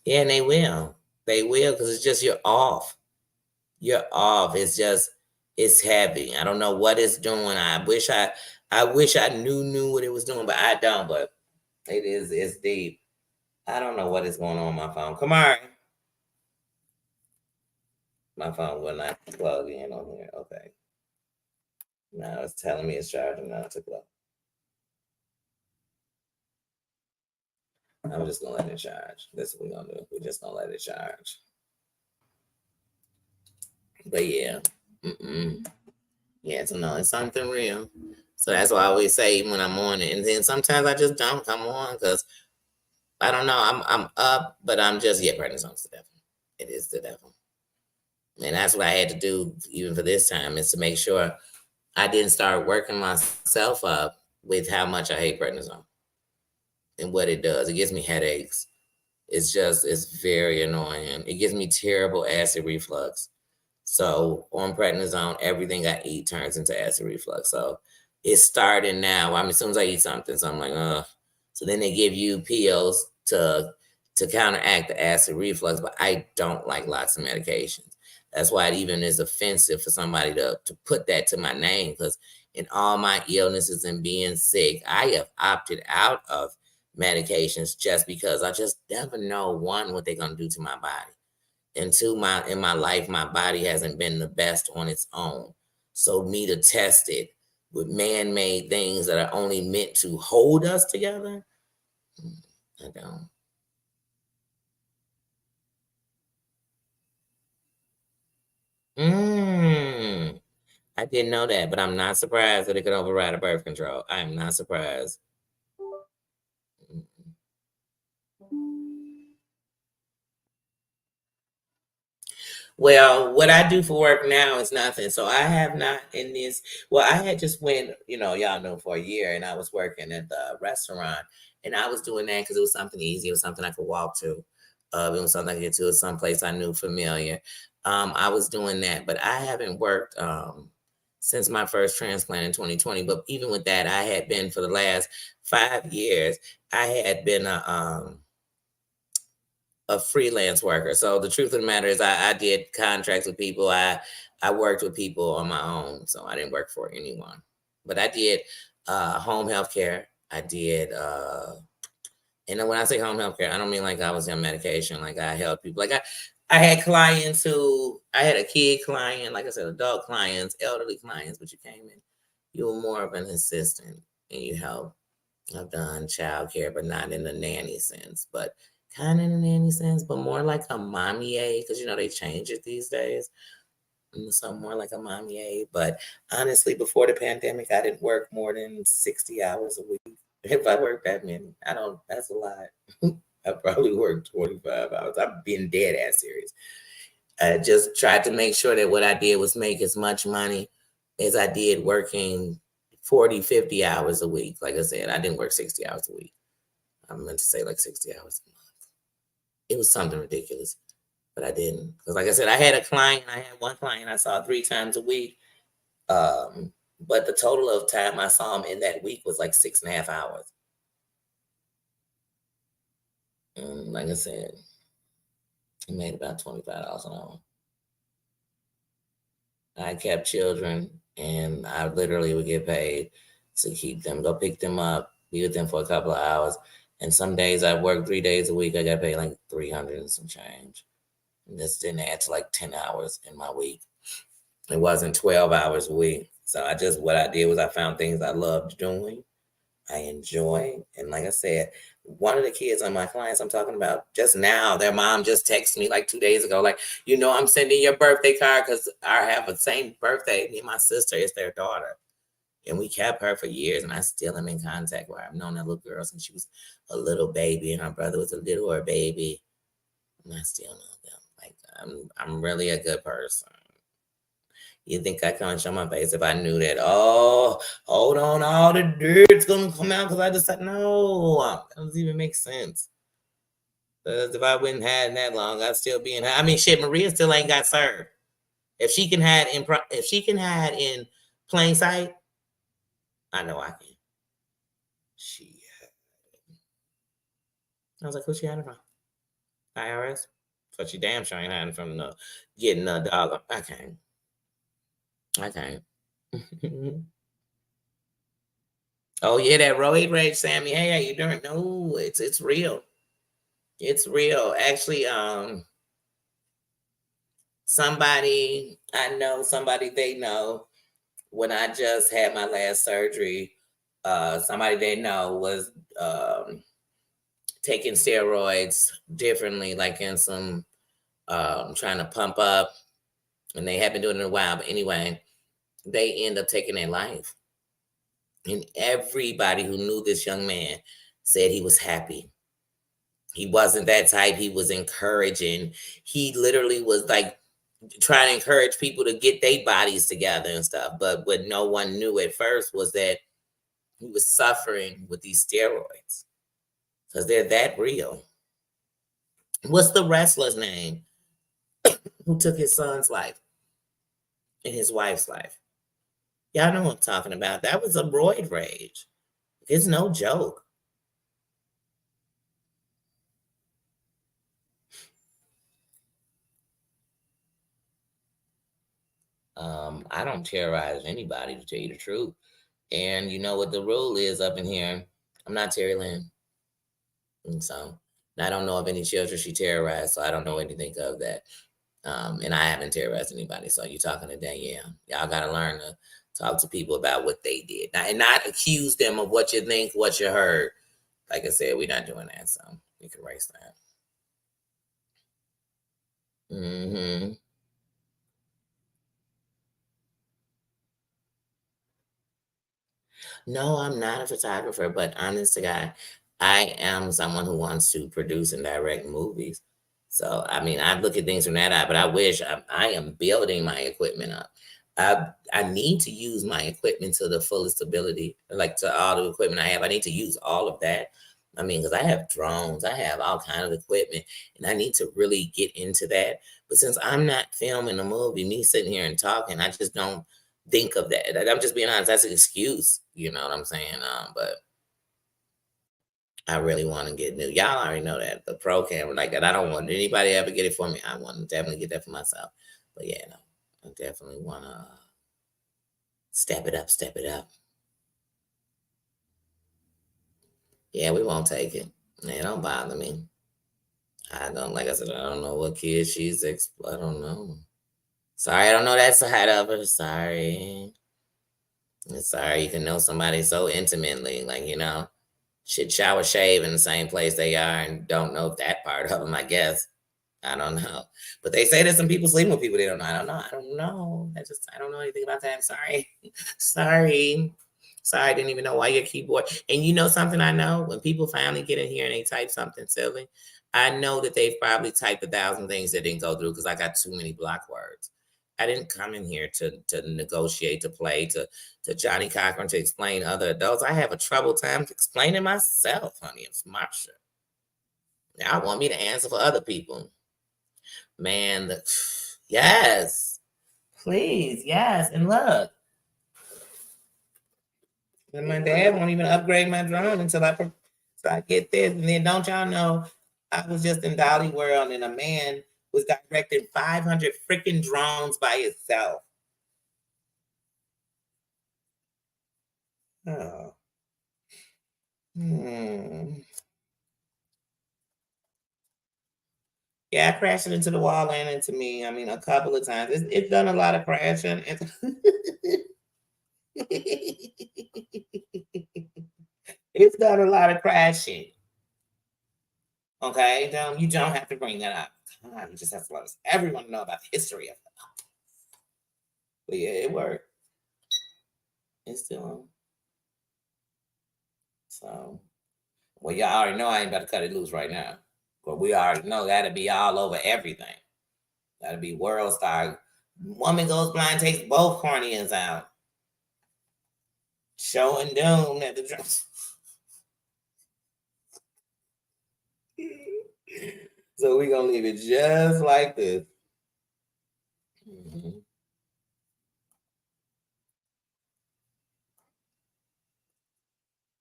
Yeah, and they will. They will, because it's just you're off. You're off. It's just it's heavy. I don't know what it's doing. I wish I knew what it was doing, but I don't. But it's deep. I don't know what is going on my phone. Come on. My phone will not plug in on here. Okay. Now it's telling me it's charging not to plug. I'm just gonna let it charge. That's what we're gonna do. We're just gonna let it charge. But yeah. Mm-mm. Yeah, so no, it's something real. So that's why I always say when I'm on it. And then sometimes I just don't come on because I don't know. I'm up, but I'm just prednisone's the devil. It is the devil. And that's what I had to do even for this time is to make sure I didn't start working myself up with how much I hate prednisone and what it does. It gives me headaches. It's very annoying. It gives me terrible acid reflux. So on prednisone, everything I eat turns into acid reflux. So it's starting now. I mean, as soon as I eat something, so I'm like, ugh. So then they give you pills to counteract the acid reflux, but I don't like lots of medications. That's why it even is offensive for somebody to put that to my name because in all my illnesses and being sick, I have opted out of medications just because I just never know one what they're gonna do to my body and two, my in my life my body hasn't been the best on its own, so me to test it with man-made things that are only meant to hold us together, mm, I don't. mm, I didn't know that, but I'm not surprised that it could override a birth control. I am not surprised. Mm. Well, what I do for work now is nothing. So I have not in this. Well, I had just went, y'all know, for a year, and I was working at the restaurant, and I was doing that because it was something easy. It was something I could walk to. It was something I could get to. It was someplace I knew familiar. I was doing that, but I haven't worked since my first transplant in 2020. But even with that, I had been for the last 5 years. I had been a freelance worker. So the truth of the matter is I did contracts with people. I worked with people on my own. So I didn't work for anyone. But I did home health care. I did and then when I say home health care, I don't mean like I was on medication, like I helped people. Like I had clients who I had a kid client, like I said, adult clients, elderly clients, but you came in, you were more of an assistant and you helped. I've done childcare, but not in the nanny sense, but kind of in the nanny sense, but more like a mommy aid, because they change it these days. So more like a mommy aid. But honestly, before the pandemic, I didn't work more than 60 hours a week. If I worked that many, I don't, that's a lot. I probably worked 25 hours. I'm being dead ass serious. I just tried to make sure that what I did was make as much money as I did working 40, 50 hours a week. Like I said, I didn't work 60 hours a week. I meant to say like 60 hours a month. It was something ridiculous, but I didn't. Because like I said, I had one client I saw 3 times a week. But the total of time I saw him in that week was like 6.5 hours. And like I said, I made about $25 an hour. I kept children, and I literally would get paid to keep them, go pick them up, be with them for a couple of hours. And some days I worked 3 days a week. I got paid like 300 and some change. And this didn't add to like 10 hours in my week. It wasn't 12 hours a week. So what I did was I found things I loved doing, I enjoy. And like I said, one of the kids on my clients I'm talking about just now, their mom just texted me like 2 days ago, like, I'm sending your birthday card because I have the same birthday. Me and my sister is their daughter. And we kept her for years, and I still am in contact with her. I've known that little girl since she was a little baby, and her brother was a littler baby. And I still know them. Like I'm really a good person. You think I can't show my face if I knew that? Oh, hold on, all the dirt's gonna come out because I just said no. That doesn't even make sense. Because if I wouldn't had that long, I'd still be in. I mean, shit, Maria still ain't got served. If she can hide in plain sight, I know I can. She. I was like, who's she hiding from? IRS. So she damn sure ain't hiding from getting a dog. I can't. I can't. Oh yeah, that roid rage, Sammy. Hey, how you doing? No, it's real. It's real. Actually, somebody I know, somebody they know, when I just had my last surgery, somebody they know was taking steroids differently, like in some trying to pump up, and they have been doing it a while. But anyway, they end up taking their life. And everybody who knew this young man said he was happy. He wasn't that type. He was encouraging. He literally was like trying to encourage people to get their bodies together and stuff. But what no one knew at first was that he was suffering with these steroids because they're that real. What's the wrestler's name who took his son's life and his wife's life? Y'all know what I'm talking about. That was a roid rage. It's no joke. I don't terrorize anybody, to tell you the truth. And you know what the rule is up in here? I'm not Terry Lynn. And so I don't know of any children she terrorized, so I don't know anything of that. And I haven't terrorized anybody. So you're talking to Danielle. Y'all got to learn to talk to people about what they did and not accuse them of what you think, what you heard. Like I said, we're not doing that. So we can erase that. Mm-hmm. No, I'm not a photographer, but honest to God, I am someone who wants to produce and direct movies. So, I mean, I look at things from that eye, but I wish I am building my equipment up. I need to use my equipment to the fullest ability, like to all the equipment I have. I need to use all of that. I mean, because I have drones, I have all kind of equipment, and I need to really get into that. But since I'm not filming a movie, me sitting here and talking, I just don't think of that. I'm just being honest. That's an excuse. You know what I'm saying? But I really want to get new. Y'all already know that the pro camera like that. I don't want anybody to ever get it for me. I want to definitely get that for myself. But yeah, no, I definitely want to step it up. Step it up. Yeah, we won't take it. It don't bother me. I don't, like I said, I don't know what kid she's. I don't know. Sorry, I don't know that side of her. Sorry. Sorry, you can know somebody so intimately, like, should shower, shave in the same place they are and don't know that part of them, I guess. I don't know. But they say that some people sleep with people they don't know. I don't know. I don't know. I don't know anything about that. Sorry. Sorry. Sorry, I didn't even know why your keyboard. And you know something I know? When people finally get in here and they type something silly, I know that they've probably typed 1,000 things that didn't go through because I got too many block words. I didn't come in here to negotiate, to play, to Johnny Cochran, to explain other adults. I have a trouble time explaining myself, honey. It's Marsha. Now I want me to answer for other people. Man, yes, please, yes. And look, and my dad won't even upgrade my drone until I get this. And then don't y'all know, I was just in Dolly World and a man was directing 500 freaking drones by itself. Oh. Hmm. Yeah, I crashed it into the wall and into me. I mean, a couple of times. It's done a lot of crashing. It's done a lot of crashing. Okay, you don't have to bring that up. Come on, you just have to let us everyone know about the history of it. But yeah, it worked. It's still on. So, well, y'all already know I ain't about to cut it loose right now. But we already know that'll be all over everything. That'll be world star. Woman goes blind, takes both corneas out. Show and doom at the drum. So we're gonna leave it just like this. Mm-hmm.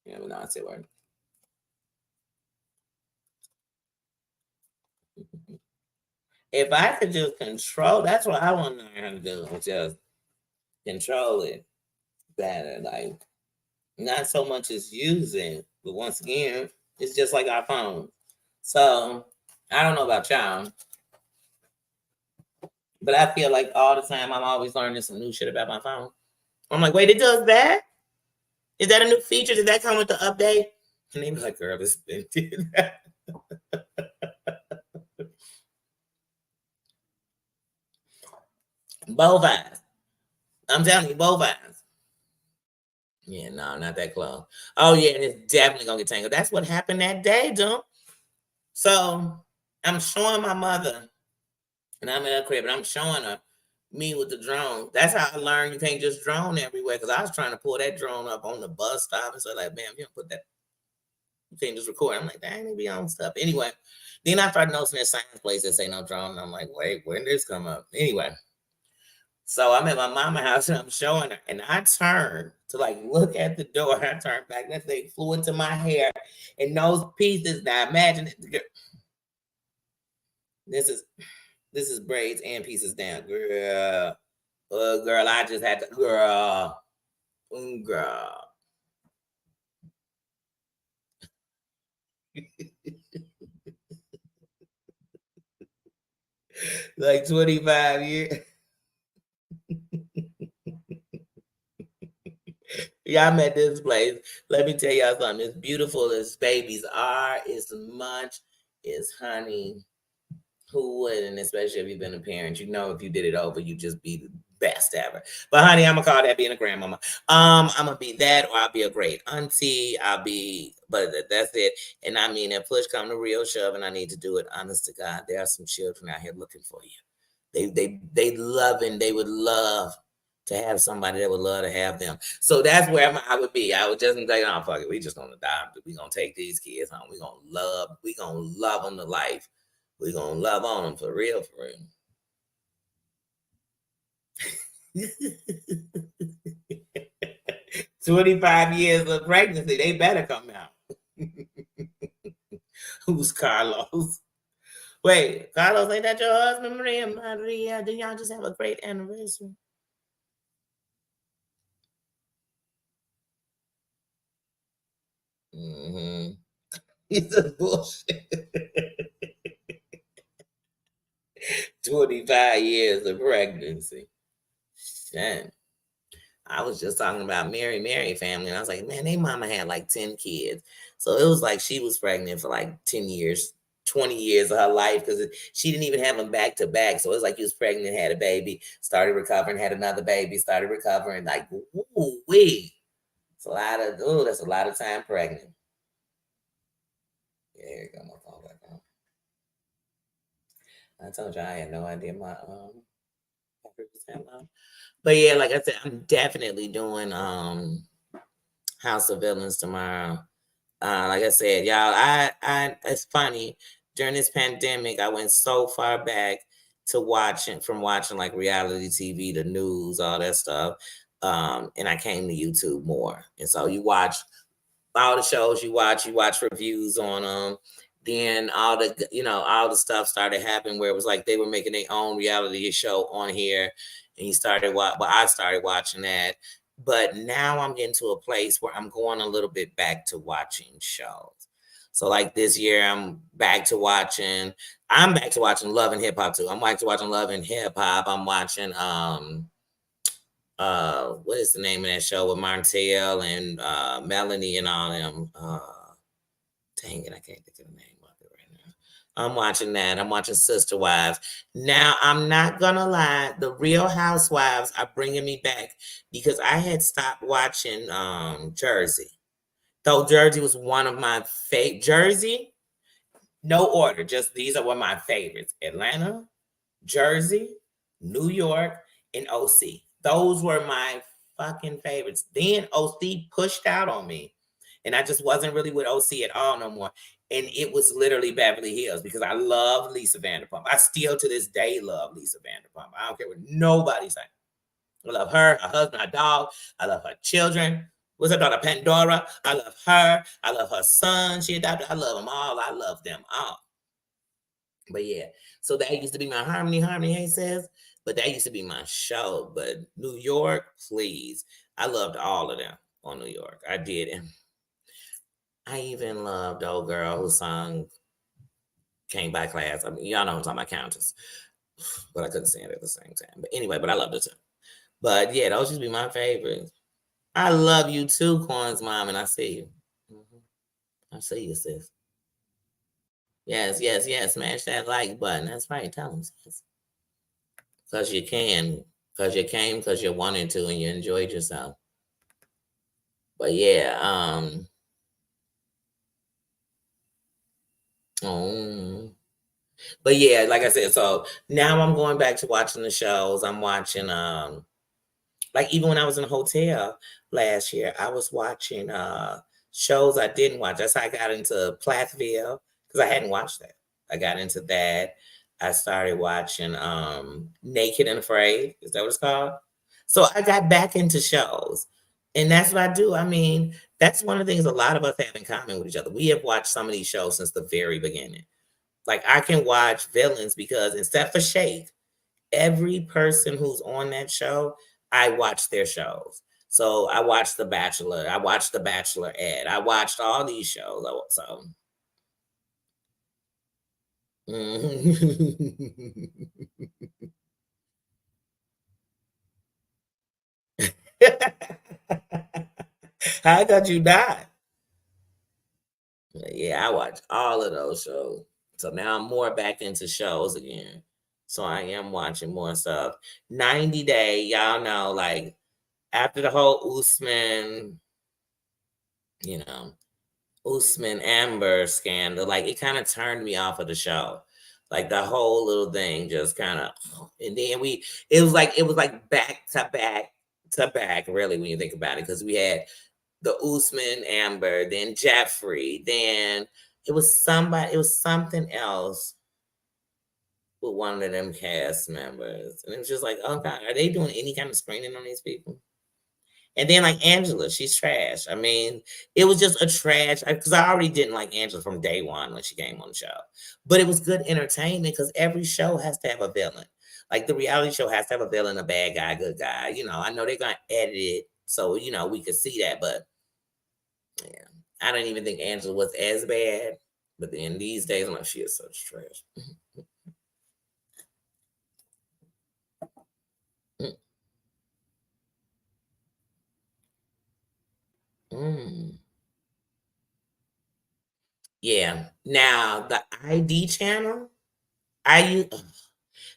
Yeah, but no, I say word. If I could just control, that's what I want to learn how to do. Just control it better. Like not so much as using, but once again, it's just like our phone. So I don't know about y'all, but I feel like all the time I'm always learning some new shit about my phone. I'm like, wait, it does that? Is that a new feature? Did that come with the update? And they be like, girl, this been did that. Both eyes. I'm telling you, both eyes. Yeah, no, not that close. Oh yeah, and it's definitely gonna get tangled. That's what happened that day, dude. So I'm showing my mother, and I'm in her crib, and I'm showing her me with the drone. That's how I learned you can't just drone everywhere. Because I was trying to pull that drone up on the bus stop, and so like, man, you don't put that, you can't just record. I'm like, dang, they be on stuff. Anyway, then I started noticing there's signs places that say no drone. And I'm like, wait, when did this come up? Anyway, so I'm at my mama's house and I'm showing her, and I turned to like look at the door. I turned back, that thing flew into my hair, and those pieces. Now imagine it. This is this is braids and pieces down, girl. Girl, I just had to, girl. Like 25 years. Yeah, I'm at this place. Let me tell y'all something. As beautiful as babies are, as much as honey. Who wouldn't, especially if you've been a parent? You know, if you did it over, you just be the best ever. But honey, I'm gonna call that being a grandmama. I'm gonna be that, or I'll be a great auntie. I'll be, but that's it. And I mean, if push come to real shove, and I need to do it, honest to God, there are some children out here looking for you. They love and they would love to have somebody that would love to have them. So that's where I would be. I would just be like, oh fuck it, we just gonna die. We gonna take these kids home. We gonna love them to life. We gonna love on them for real, for real. 25 years of pregnancy, they better come out. Who's Carlos? Wait, Carlos, ain't that your husband, Maria? Maria, did y'all just have a great anniversary? Mm-hmm. He's a bullshit. 25 years of pregnancy. Shit. I was just talking about Mary family, and I was like, man, they mama had like 10 kids. So it was like she was pregnant for like 10 years, 20 years of her life because she didn't even have them back to back. So it was like you was pregnant, had a baby, started recovering, had another baby, started recovering. Like, ooh, wee. It's a lot of, ooh, that's a lot of time pregnant. Yeah, here you go, my phone back on. I told you I had no idea my battery was. But yeah, like I said, I'm definitely doing House of Villains tomorrow. Like I said, y'all, I it's funny. During this pandemic, I went so far back to watching like reality TV, the news, all that stuff. And I came to YouTube more. And so you watch all the shows you watch reviews on them. Then all the stuff started happening where it was like they were making their own reality show on here, and I started watching that. But now I'm getting to a place where I'm going a little bit back to watching shows. So like this year, I'm back to watching Love and Hip Hop too. I'm back to watching Love and Hip Hop. I'm watching what is the name of that show with Montel and Melanie and all them? Dang it, I can't think of the name of it right now. I'm watching that. I'm watching Sister Wives. Now, I'm not gonna lie, the Real Housewives are bringing me back because I had stopped watching Jersey. Though Jersey was one of my favorite. Jersey, no order, just these are one of my favorites. Atlanta, Jersey, New York, and OC. Those were my fucking favorites. Then OC pushed out on me, and I just wasn't really with OC at all no more. And it was literally Beverly Hills because I love Lisa Vanderpump. I still to this day love Lisa Vanderpump. I don't care what nobody say. I love her husband, her dog. I love her children. What's her daughter, Pandora? I love her. I love her son. She adopted. I love them all. I love them all. But yeah, so that used to be my Harmony Hay says, but that used to be my show. But New York, please. I loved all of them on New York. I did. And I even loved the old girl who sung Came by Class. I mean, y'all know I'm talking about Countess. But I couldn't sing it at the same time. But anyway, but I loved it too. But yeah, those used to be my favorites. I love you too, Corn's mom, and I see you. I see you, sis. Yes, yes, yes. Smash that like button. That's right. Tell them, sis. Because you can, because you came, because you wanted to, and you enjoyed yourself. But yeah, oh, but yeah, like I said, so now I'm going back to watching the shows. I'm watching, like even when I was in a hotel last year, I was watching shows I didn't watch. That's how I got into Plathville because I hadn't watched that. I got into that. I started watching Naked and Afraid. Is that what it's called? So I got back into shows. And that's what I do. I mean, that's one of the things a lot of us have in common with each other. We have watched some of these shows since the very beginning. Like I can watch Villains because except for Shake, every person who's on that show, I watch their shows. So I watched The Bachelor, I watched The Bachelorette, I watched all these shows. So how got you die? Yeah, I watch all of those shows. So now I'm more back into shows again. So I am watching more stuff. 90 Day, y'all know, like after the whole you know, Usman Amber scandal, like it kind of turned me off of the show. Like the whole little thing just kind of, and then it was like back to back, really, when you think about it, because we had the Usman Amber, then Jeffrey, then it was something else with one of them cast members. And it was just like, oh God, are they doing any kind of screening on these people? And then like Angela, she's trash. I mean, it was just a trash because I already didn't like Angela from day one when she came on the show. But it was good entertainment because every show has to have a villain. Like the reality show has to have a villain, a bad guy, good guy. I know they're gonna edit it so we could see that, but yeah. I don't even think Angela was as bad. But then these days I'm like, she is such trash. Mm. Yeah. Now the ID channel, I use.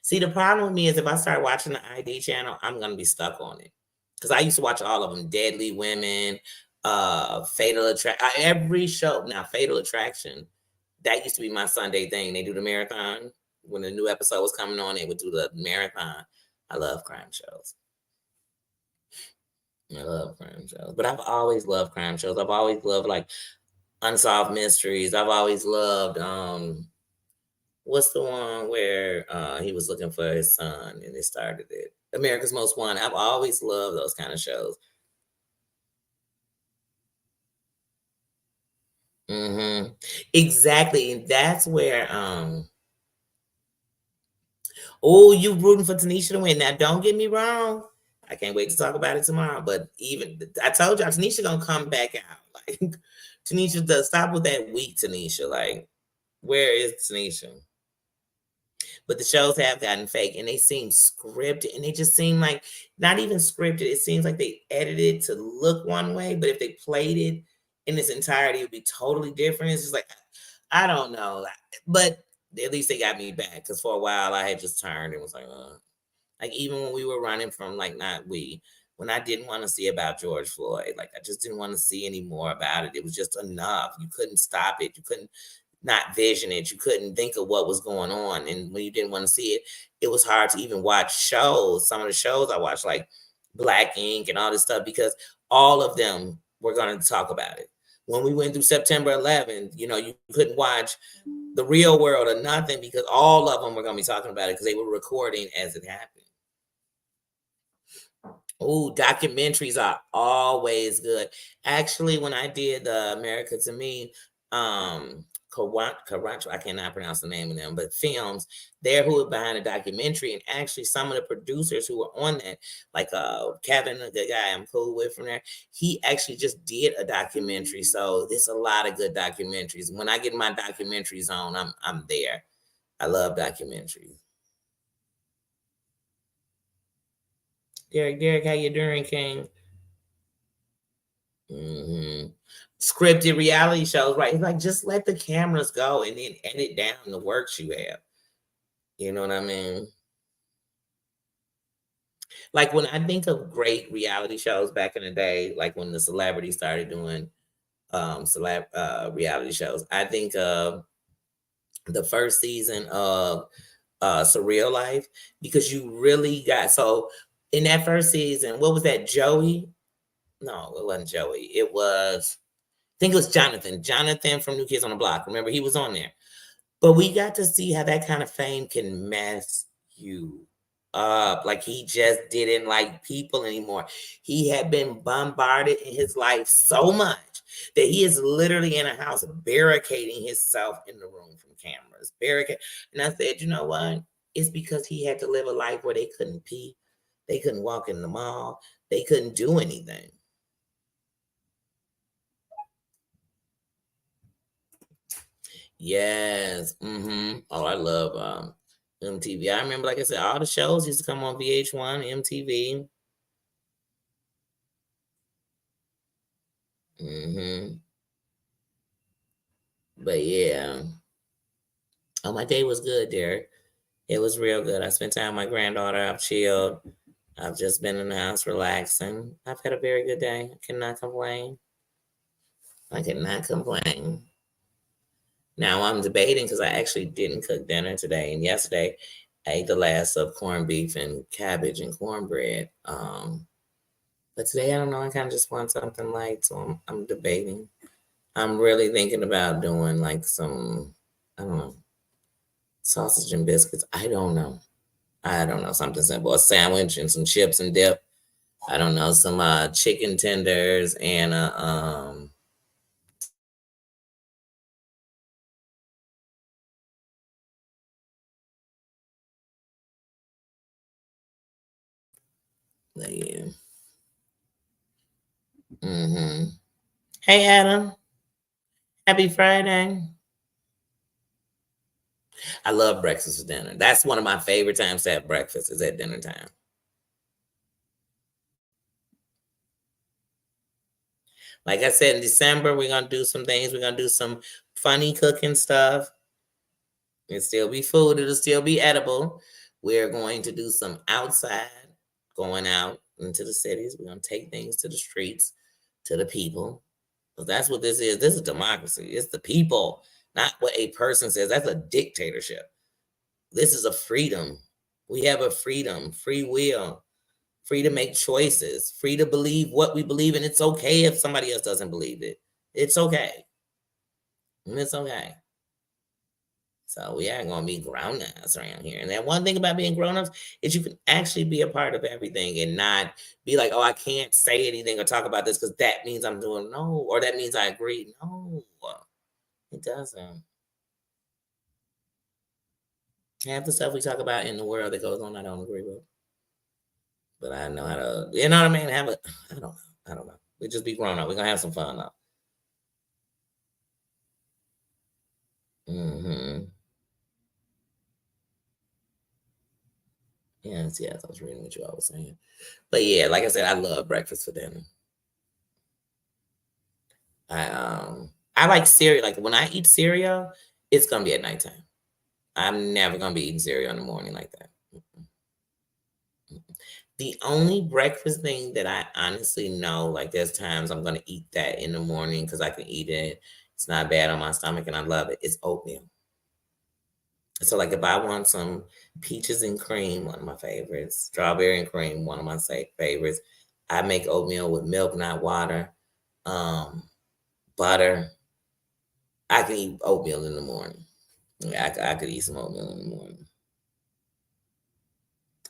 See, the problem with me is if I start watching the ID channel, I'm gonna be stuck on it. Because I used to watch all of them, Deadly Women, Fatal Attraction, every show. Now, Fatal Attraction, that used to be my Sunday thing. They do the marathon. When the new episode was coming on, they would do the marathon. I love crime shows. I love crime shows. But I've always loved crime shows. I've always loved like unsolved mysteries. I've always loved what's the one where he was looking for his son and they started it? America's Most Wanted. I've always loved those kind of shows. Exactly. And that's where oh, you rooting for Tanisha to win. Now don't get me wrong. I can't wait to talk about it tomorrow. But even I told y'all Tanisha gonna come back out. Like Tanisha does stop with that weak Tanisha. Like, where is Tanisha? But the shows have gotten fake and they seem scripted and they just seem like not even scripted. It seems like they edited to look one way, but if they played it in its entirety, it would be totally different. It's just like, I don't know. But at least they got me back because for a while I had just turned and was like even when we were running from like, not we, when I didn't want to see about George Floyd, like I just didn't want to see any more about it. It was just enough. You couldn't stop it. You couldn't not vision it. You couldn't think of what was going on. And when you didn't want to see it, it was hard to even watch shows. Some of the shows I watched, like Black Ink and all this stuff, because all of them were going to talk about it. When we went through September 11th, you couldn't watch The Real World or nothing because all of them were going to be talking about it because they were recording as it happened. Oh, documentaries are always good. Actually, when I did the America to Me, Karacho, I cannot pronounce the name of them, but films, they're who were behind the documentary. And actually, some of the producers who were on that, like Kevin, the guy I'm cool with from there, he actually just did a documentary. So there's a lot of good documentaries. When I get my documentary zone, I'm there. I love documentaries. Derek, how you doing, King? Scripted reality shows, right? It's like just let the cameras go and then edit down the works you have. You know what I mean? Like when I think of great reality shows back in the day, like when the celebrities started doing reality shows, I think of the first season of Surreal Life because you really got so in that first season, what was that? Joey? No, it wasn't Joey. It was I think it was Jonathan. Jonathan from New Kids on the Block. Remember, he was on there. But we got to see how that kind of fame can mess you up. Like he just didn't like people anymore. He had been bombarded in his life so much that he is literally in a house barricading himself in the room from cameras. Barricade. And I said, you know what? It's because he had to live a life where they couldn't pee, they couldn't walk in the mall, they couldn't do anything. Yes. Oh, I love MTV. I remember, like I said, all the shows used to come on VH1, MTV. hmm But yeah. Oh, my day was good, Derek. It was real good. I spent time with my granddaughter. I've chilled. I've just been in the house relaxing. I've had a very good day. I cannot complain. I cannot complain. Now I'm debating because I actually didn't cook dinner today. And yesterday I ate the last of corned beef and cabbage and cornbread. But today, I don't know. I kind of just want something light, so I'm debating. I'm really thinking about doing like some, I don't know, sausage and biscuits. I don't know. I don't know, something simple, a sandwich and some chips and dip. I don't know, some chicken tenders and yeah. hmm Hey, Adam. Happy Friday. I love breakfast for dinner. That's one of my favorite times to have breakfast is at dinner time. Like I said, in December, we're going to do some things. We're going to do some funny cooking stuff. It'll still be food. It'll still be edible. We're going to do some outside, going out into the cities. We're going to take things to the streets, to the people. Because that's what this is. This is democracy. It's the people, not what a person says. That's a dictatorship. This is a freedom. We have a freedom, free will, free to make choices, free to believe what we believe. And it's okay if somebody else doesn't believe it. It's okay. And it's okay. So we aren't going to be grown-ups around here. And that one thing about being grown-ups is you can actually be a part of everything and not be like, oh, I can't say anything or talk about this because that means I'm doing no, or that means I agree. No, it doesn't. Half the stuff we talk about in the world that goes on, I don't agree with. But I know how to, you know what I mean? I don't know. I don't know. We just be grown up. We're going to have some fun though. Mm-hmm. Yes, yes. I was reading what you all was saying. But yeah, like I said, I love breakfast for dinner. I like cereal. Like when I eat cereal, it's gonna be at nighttime. I'm never gonna be eating cereal in the morning like that. Mm-mm, mm-mm. The only breakfast thing that I honestly know, like there's times I'm gonna eat that in the morning because I can eat it. It's not bad on my stomach and I love it. It's oatmeal. So like if I want some peaches and cream, one of my favorites, strawberry and cream, one of my favorites, I make oatmeal with milk, not water, um, butter. I can eat oatmeal in the morning. Yeah, I could eat some oatmeal in the morning.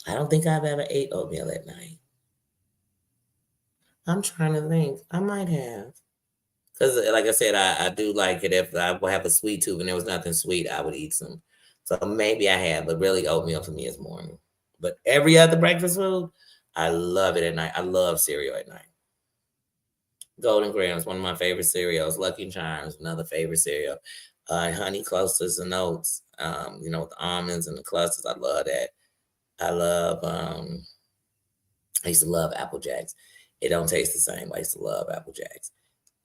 I don't think I've ever ate oatmeal at night. I'm trying to think. I might have. Because, like I said, I do like it. If I would have a sweet tooth and there was nothing sweet, I would eat some. So maybe I have, but really oatmeal for me is morning. But every other breakfast food, I love it at night. I love cereal at night. Golden Grams, one of my favorite cereals. Lucky Charms, another favorite cereal. Honey Clusters and Oats, with the almonds and the clusters. I love that. I love I used to love Apple Jacks. It don't taste the same, but I used to love Apple Jacks.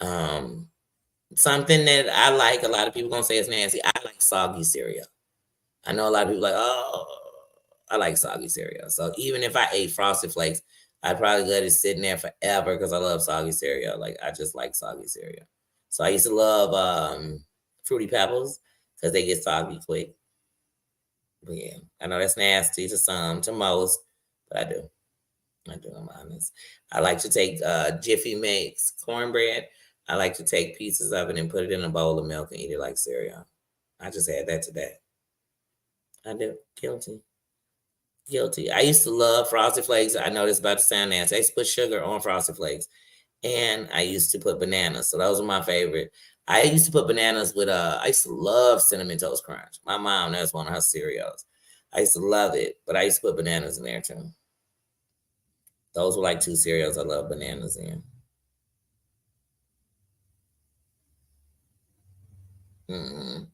Um Something that I like, a lot of people gonna say it's nasty. I like soggy cereal. I know a lot of people like, oh, I like soggy cereal. So even if I ate Frosted Flakes, I'd probably let it sit in there forever because I love soggy cereal. Like I just like soggy cereal. So I used to love Fruity Pebbles because they get soggy quick. But yeah, I know that's nasty to some, to most, but I do. I do, I'm honest. I like to take Jiffy Mix cornbread. I like to take pieces of it and put it in a bowl of milk and eat it like cereal. I just had that today. I do. Guilty. Guilty. I used to love Frosted Flakes. I know this about to sound nasty. I used to put sugar on Frosted Flakes. And I used to put bananas. So those were my favorite. I used to put bananas with I used to love Cinnamon Toast Crunch. My mom, that's one of her cereals. I used to love it, but I used to put bananas in there too. Those were like two cereals I love bananas in. Mm.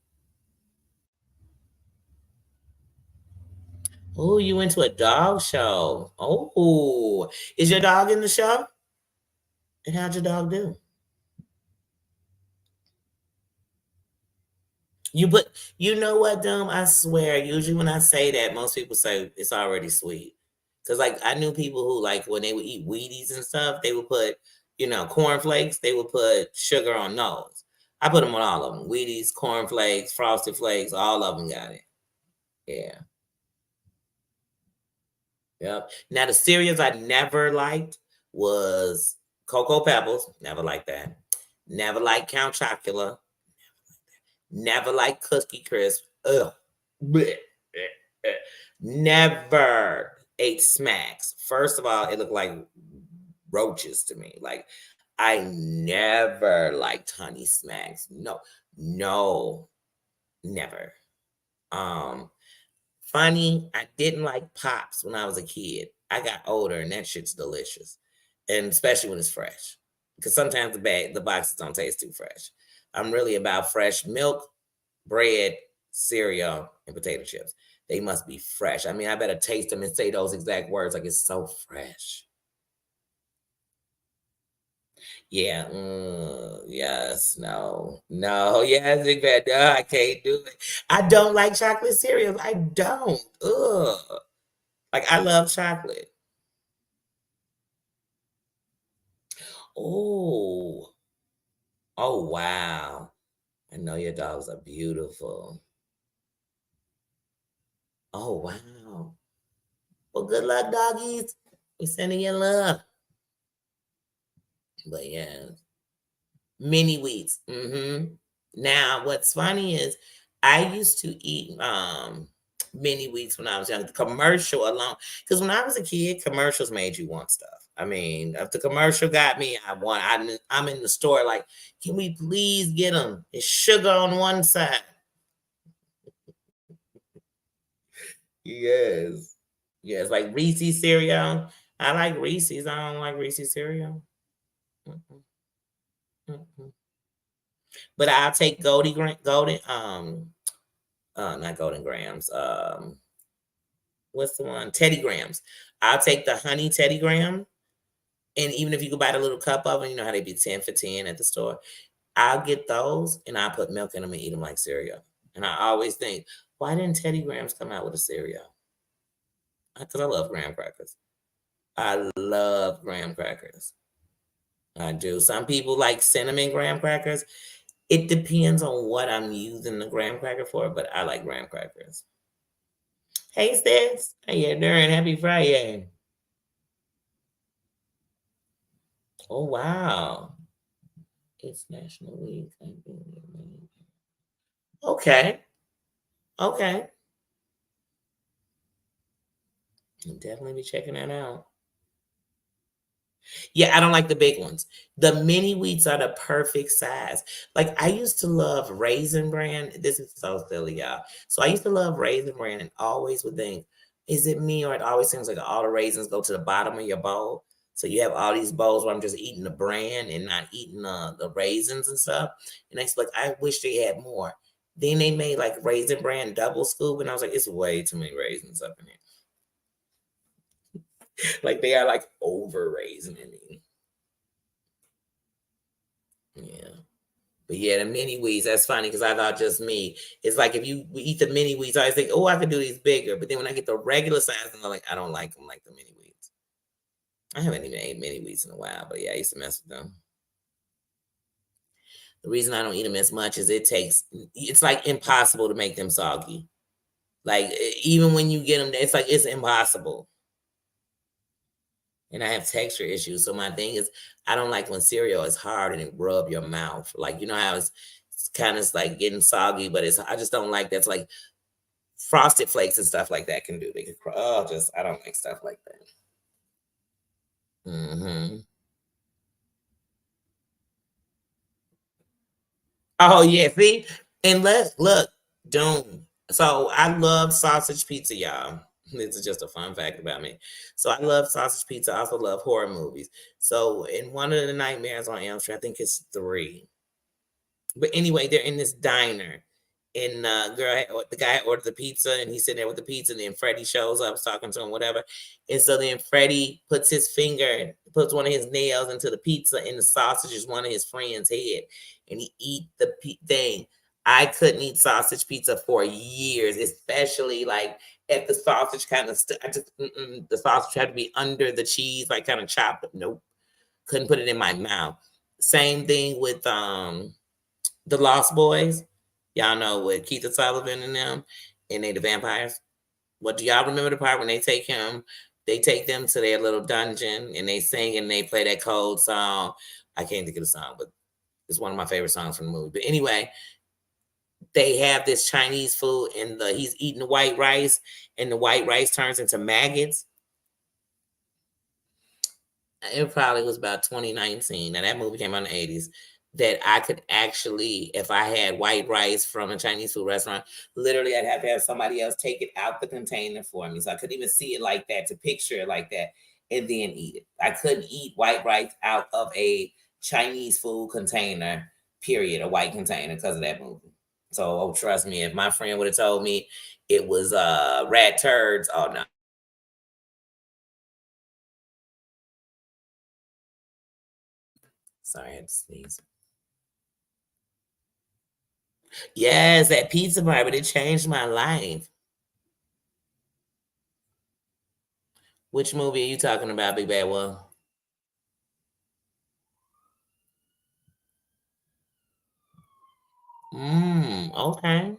Oh, you went to a dog show. Oh, is your dog in the show? And how'd your dog do? You know what, Dumb? I swear, usually when I say that, most people say it's already sweet. Cause like I knew people who like when they would eat Wheaties and stuff, they would put, cornflakes, they would put sugar on those. I put them on all of them. Wheaties, cornflakes, frosted flakes, all of them got it. Yeah. Yep. Now the cereals I never liked was Cocoa Pebbles. Never liked that. Never liked Count Chocula. Never liked Cookie Crisp. Ugh. Blech. Never ate Smacks. First of all, it looked like roaches to me. Like I never liked Honey Smacks. No, no, never. Um, Funny, I didn't like Pops when I was a kid. I got older and that shit's delicious. And especially when it's fresh. Because sometimes the boxes don't taste too fresh. I'm really about fresh milk, bread, cereal, and potato chips. They must be fresh. I mean, I better taste them and say those exact words like it's so fresh. Yeah, yes, no, no, yes, big bad. No, I can't do it. I don't like chocolate cereal. I don't. Ugh. Like I love chocolate. Oh, oh wow. I know your dogs are beautiful. Oh wow. Well, good luck, doggies. We sending you love. But yeah, mini wheats. Now, what's funny is I used to eat mini wheats when I was young. The commercial alone, because when I was a kid, commercials made you want stuff. I mean, if the commercial got me, I want. I'm in the store like, can we please get them? It's sugar on one side. Yes, yes, like Reese's cereal. I like Reese's. I don't like Reese's cereal. Mm-mm, mm-mm. But I'll take not Golden Grams. What's the one? Teddy Grahams. I'll take the honey Teddy Graham. And even if you could buy the little cup of them, you know how they be 10 for 10 at the store. I'll get those and I'll put milk in them and eat them like cereal. And I always think, why didn't Teddy Grahams come out with a cereal? Because I love graham crackers. I love graham crackers. I do. Some people like cinnamon graham crackers. It depends on what I'm using the graham cracker for, but I like graham crackers. Hey, sis. How you doing? Happy Friday. Oh, wow. It's National Week. Okay. Okay. I'll definitely be checking that out. Yeah, I don't like the big ones. The mini wheats are the perfect size. Like I used to love Raisin Bran. This is so silly, y'all. So I used to love Raisin Bran and always would think, is it me or it always seems like all the raisins go to the bottom of your bowl? So you have all these bowls where I'm just eating the bran and not eating the raisins and stuff. And I was like, I wish they had more. Then they made like Raisin Bran double scoop, and I was like, it's way too many raisins up in here. Like they are like over raisining. Yeah. But yeah, the mini wheats, that's funny because I thought just me. It's like if you eat the mini wheats, I always think, oh, I could do these bigger. But then when I get the regular size, I'm like, I don't like them like the mini wheats. I haven't even ate mini wheats in a while, but yeah, I used to mess with them. The reason I don't eat them as much is it's like impossible to make them soggy. Like even when you get them, it's like it's impossible. And I have texture issues. So my thing is, I don't like when cereal is hard and it rub your mouth. Like you know how it's kind of like getting soggy, but it's I just don't like that's like Frosted Flakes and stuff like that can do. They can oh, just I don't like stuff like that. Mhm. Oh, yeah, see? And let's look, Doom. So, I love sausage pizza, y'all. This is just a fun fact about me. So, I love sausage pizza, I also love horror movies. So, in one of the Nightmares on Elm Street, I think it's 3. But anyway, they're in this diner, and the guy ordered the pizza, and he's sitting there with the pizza, and then Freddie shows up, talking to him, whatever. And so then Freddie puts his finger, puts one of his nails into the pizza, and the sausage is one of his friend's head, and he eat the thing. I couldn't eat sausage pizza for years, especially like if the sausage kind of I just the sausage had to be under the cheese, like kind of chopped. Nope, couldn't put it in my mouth. Same thing with the Lost Boys. Y'all know with Keith Sullivan and them, and they the vampires. What do y'all remember the part when they take him? They take them to their little dungeon and they sing and they play that cold song. I can't think of the song, but it's one of my favorite songs from the movie. But anyway, they have this Chinese food and he's eating the white rice and the white rice turns into maggots. It probably was about 2019. Now that movie came out in the 80s. That I could actually, if I had white rice from a Chinese food restaurant, literally I'd have to have somebody else take it out the container for me. So I couldn't even see it like that, to picture it like that, and then eat it. I couldn't eat white rice out of a Chinese food container, period, a white container because of that movie. So oh, trust me, if my friend would have told me it was rat turds, oh no. Sorry, I had to sneeze. Yes, that pizza bar, but it changed my life. Which movie are you talking about, Big Bad Wolf? Okay.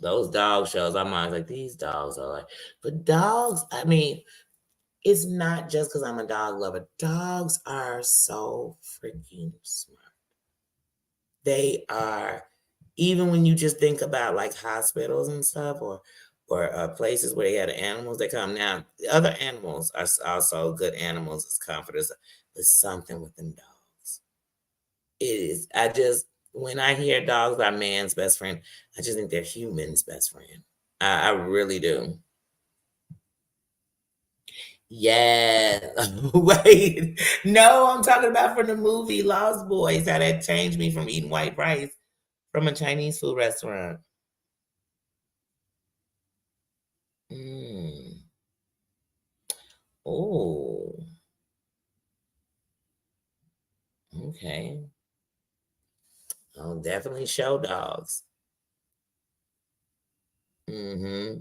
Those dog shows, I'm always like, these dogs are like, but dogs, I mean, it's not just because I'm a dog lover. Dogs are so freaking smart. They are, even when you just think about like hospitals and stuff, or places where they have the animals that come. Now, the other animals are also good animals as comforters, but something with them dogs. It is. I just, when I hear dogs are man's best friend, I just think they're human's best friend. I really do. Yeah. Wait. No, I'm talking about from the movie Lost Boys, how that changed me from eating white rice from a Chinese food restaurant. Mm. Oh, okay. Oh, definitely show dogs. Hmm.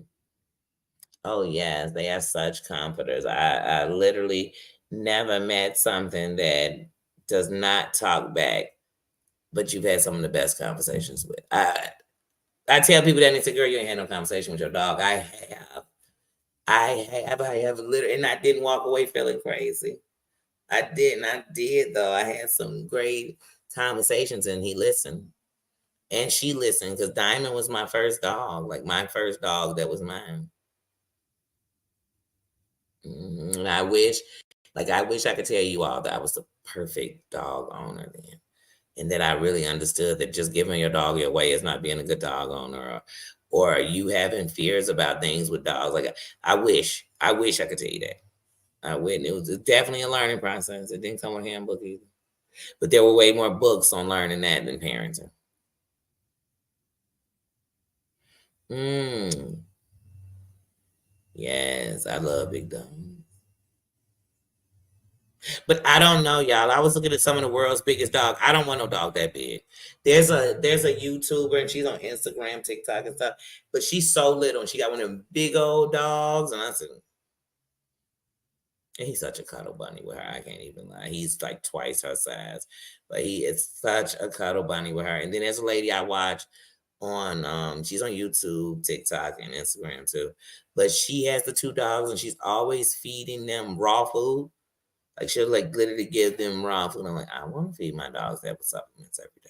Oh, yes, they are such comforters. I literally never met something that does not talk back, but you've had some of the best conversations with. I tell people that and they say, girl, you ain't had no conversation with your dog. I have literally, and I didn't walk away feeling crazy. I didn't. I did though. I had some great conversations, and he listened, and she listened because Diamond was my first dog, like my first dog that was mine. And I wish I could tell you all that I was the perfect dog owner then, and that I really understood that just giving your dog your way is not being a good dog owner, or you having fears about things with dogs. Like I wish I could tell you that. I wouldn't. It was definitely a learning process. It didn't come with a handbook either. But there were way more books on learning that than parenting. Mm, yes, I love big dogs. But I don't know, y'all. I was looking at some of the world's biggest dogs. I don't want no dog that big. There's a YouTuber and she's on Instagram, TikTok, and stuff. But she's so little and she got one of them big old dogs. And I said, and he's such a cuddle bunny with her. I can't even lie. He's like twice her size, but he is such a cuddle bunny with her. And then there's a lady I watch on she's on YouTube, TikTok, and Instagram too. But she has the two dogs and she's always feeding them raw food. Like she'll like literally give them raw food. I'm like, I want to feed my dogs that with supplements every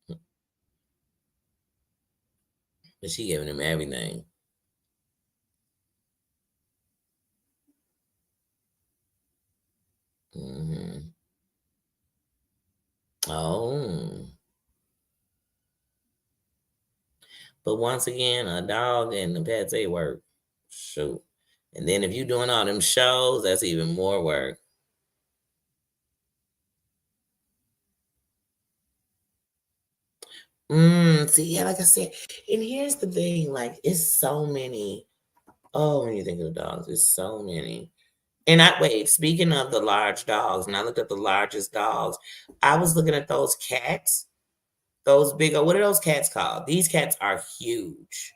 day. But she giving them everything. Hmm. Oh, but once again, a dog and the pets they work. Shoot. And then if you doing all them shows, that's even more work. See, yeah, like I said, and here's the thing, like it's so many. Oh, when you think of the dogs, it's so many. And I wait, speaking of the large dogs, and I looked at the largest dogs, I was looking at those cats, those big, what are those cats called? These cats are huge.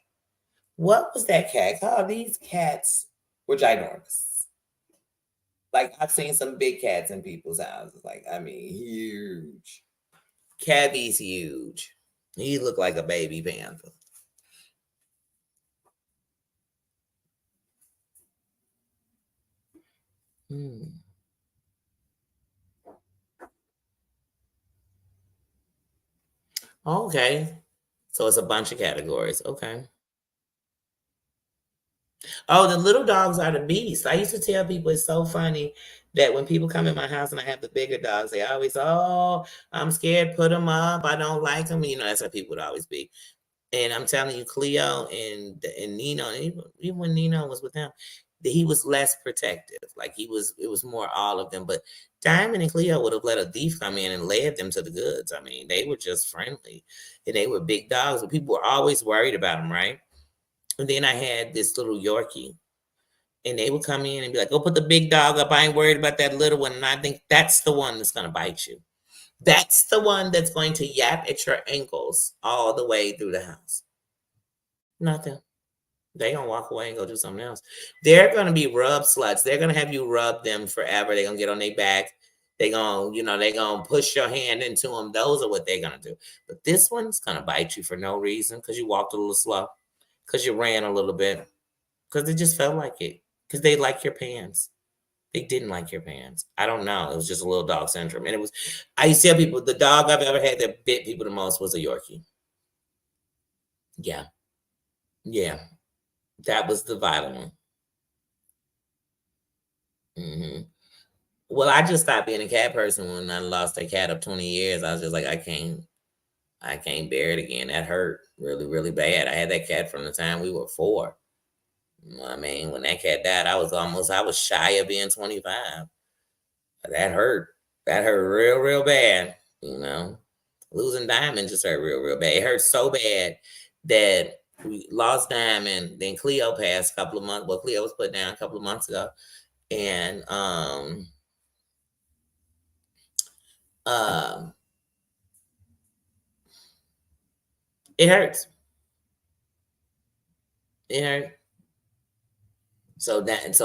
What was that cat called? These cats were ginormous. Like I've seen some big cats in people's houses. Like, I mean, huge. Cabby's huge. He looked like a baby panther. Hmm. Okay. So it's a bunch of categories. Okay. Oh, the little dogs are the beast. I used to tell people it's so funny that when people come in my house and I have the bigger dogs, they always, oh, I'm scared, put them up. I don't like them. You know, that's how people would always be. And I'm telling you, Cleo and Nino, and even when Nino was with him, he was less protective. Like it was more all of them. But Diamond and Cleo would have let a thief come in and led them to the goods. I mean, they were just friendly, and they were big dogs, but people were always worried about them, right? And then I had this little Yorkie, and they will come in and be like, "Go put the big dog up. I ain't worried about that little one." And I think that's the one that's gonna bite you. That's the one that's going to yap at your ankles all the way through the house. Nothing. They gonna walk away and go do something else. They're gonna be rub sluts. They're gonna have you rub them forever. They're gonna get on their back. They gonna, they gonna push your hand into them. Those are what they're gonna do. But this one's gonna bite you for no reason because you walked a little slow, because you ran a little bit, because it just felt like it. Because they like your pants. They didn't like your pants. I don't know. It was just a little dog syndrome. And it was, I used to tell people the dog I've ever had that bit people the most was a Yorkie. Yeah. Yeah. That was the violent one. Hmm. Well, I just stopped being a cat person when I lost a cat of 20 years. I was just like, I can't bear it again. That hurt really, really bad. I had that cat from the time we were 4. You know what I mean? When that cat died, I was shy of being 25. That hurt. That hurt real, real bad. You know, losing Diamond just hurt real, real bad. It hurt so bad that we lost Diamond. Then Cleo passed a couple of months. Well, Cleo was put down a couple of months ago, and um, it hurts. It hurt. So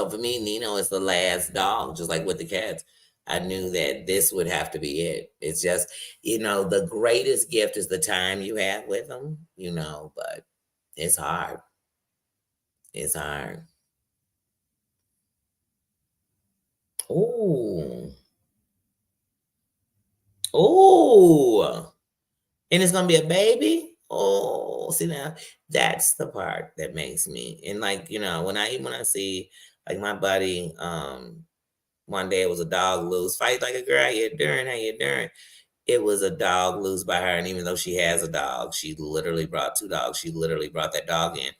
for me, Nino is the last dog, just like with the cats. I knew that this would have to be it. It's just, the greatest gift is the time you have with them, but it's hard. It's hard. Ooh. Ooh. And it's gonna be a baby? Oh, see now, that's the part that makes me, and like, when I see like my buddy, one day it was a dog loose. Fight like a girl, how you doing? How you doing? It was a dog loose by her, and even though she has a dog, she literally brought 2 dogs. She literally brought that dog in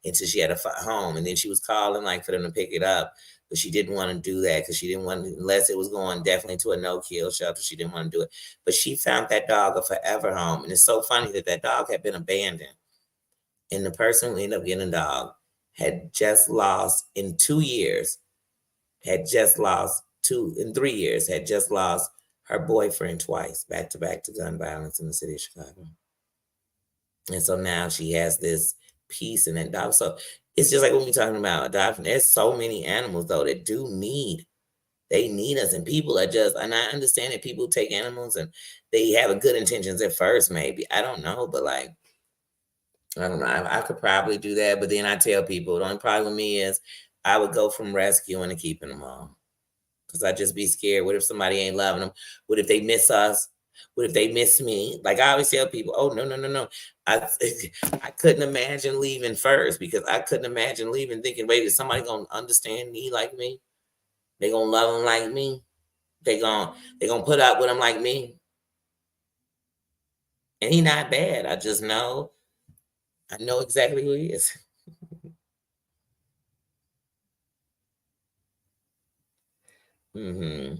until she had a home, and then she was calling like for them to pick it up, but she didn't want to do that because she didn't want, unless it was going definitely to a no-kill shelter. She didn't want to do it, but she found that dog a forever home, and it's so funny that that dog had been abandoned, and the person who ended up getting a dog had just lost in 2 years, had just lost 2 in 3 years, had just lost her boyfriend twice, back to back, to gun violence in the city of Chicago. And so now she has this peace in that dog. So it's just like when we're talking about adoption. There's so many animals though that they need us, and people are just, and I understand that people take animals and they have a good intentions at first, maybe. I don't know, but like, I don't know. I could probably do that, but then I tell people the only problem with me is I would go from rescuing to keeping them all. Because I just be scared. What if somebody ain't loving them? What if they miss us? What if they miss me? Like I always tell people, oh no, no, no, no. I I couldn't imagine leaving first, because I couldn't imagine leaving thinking, wait, is somebody gonna understand me like me? They gonna love them like me? They gonna put up with them like me? And he not bad. I know exactly who he is. Hmm.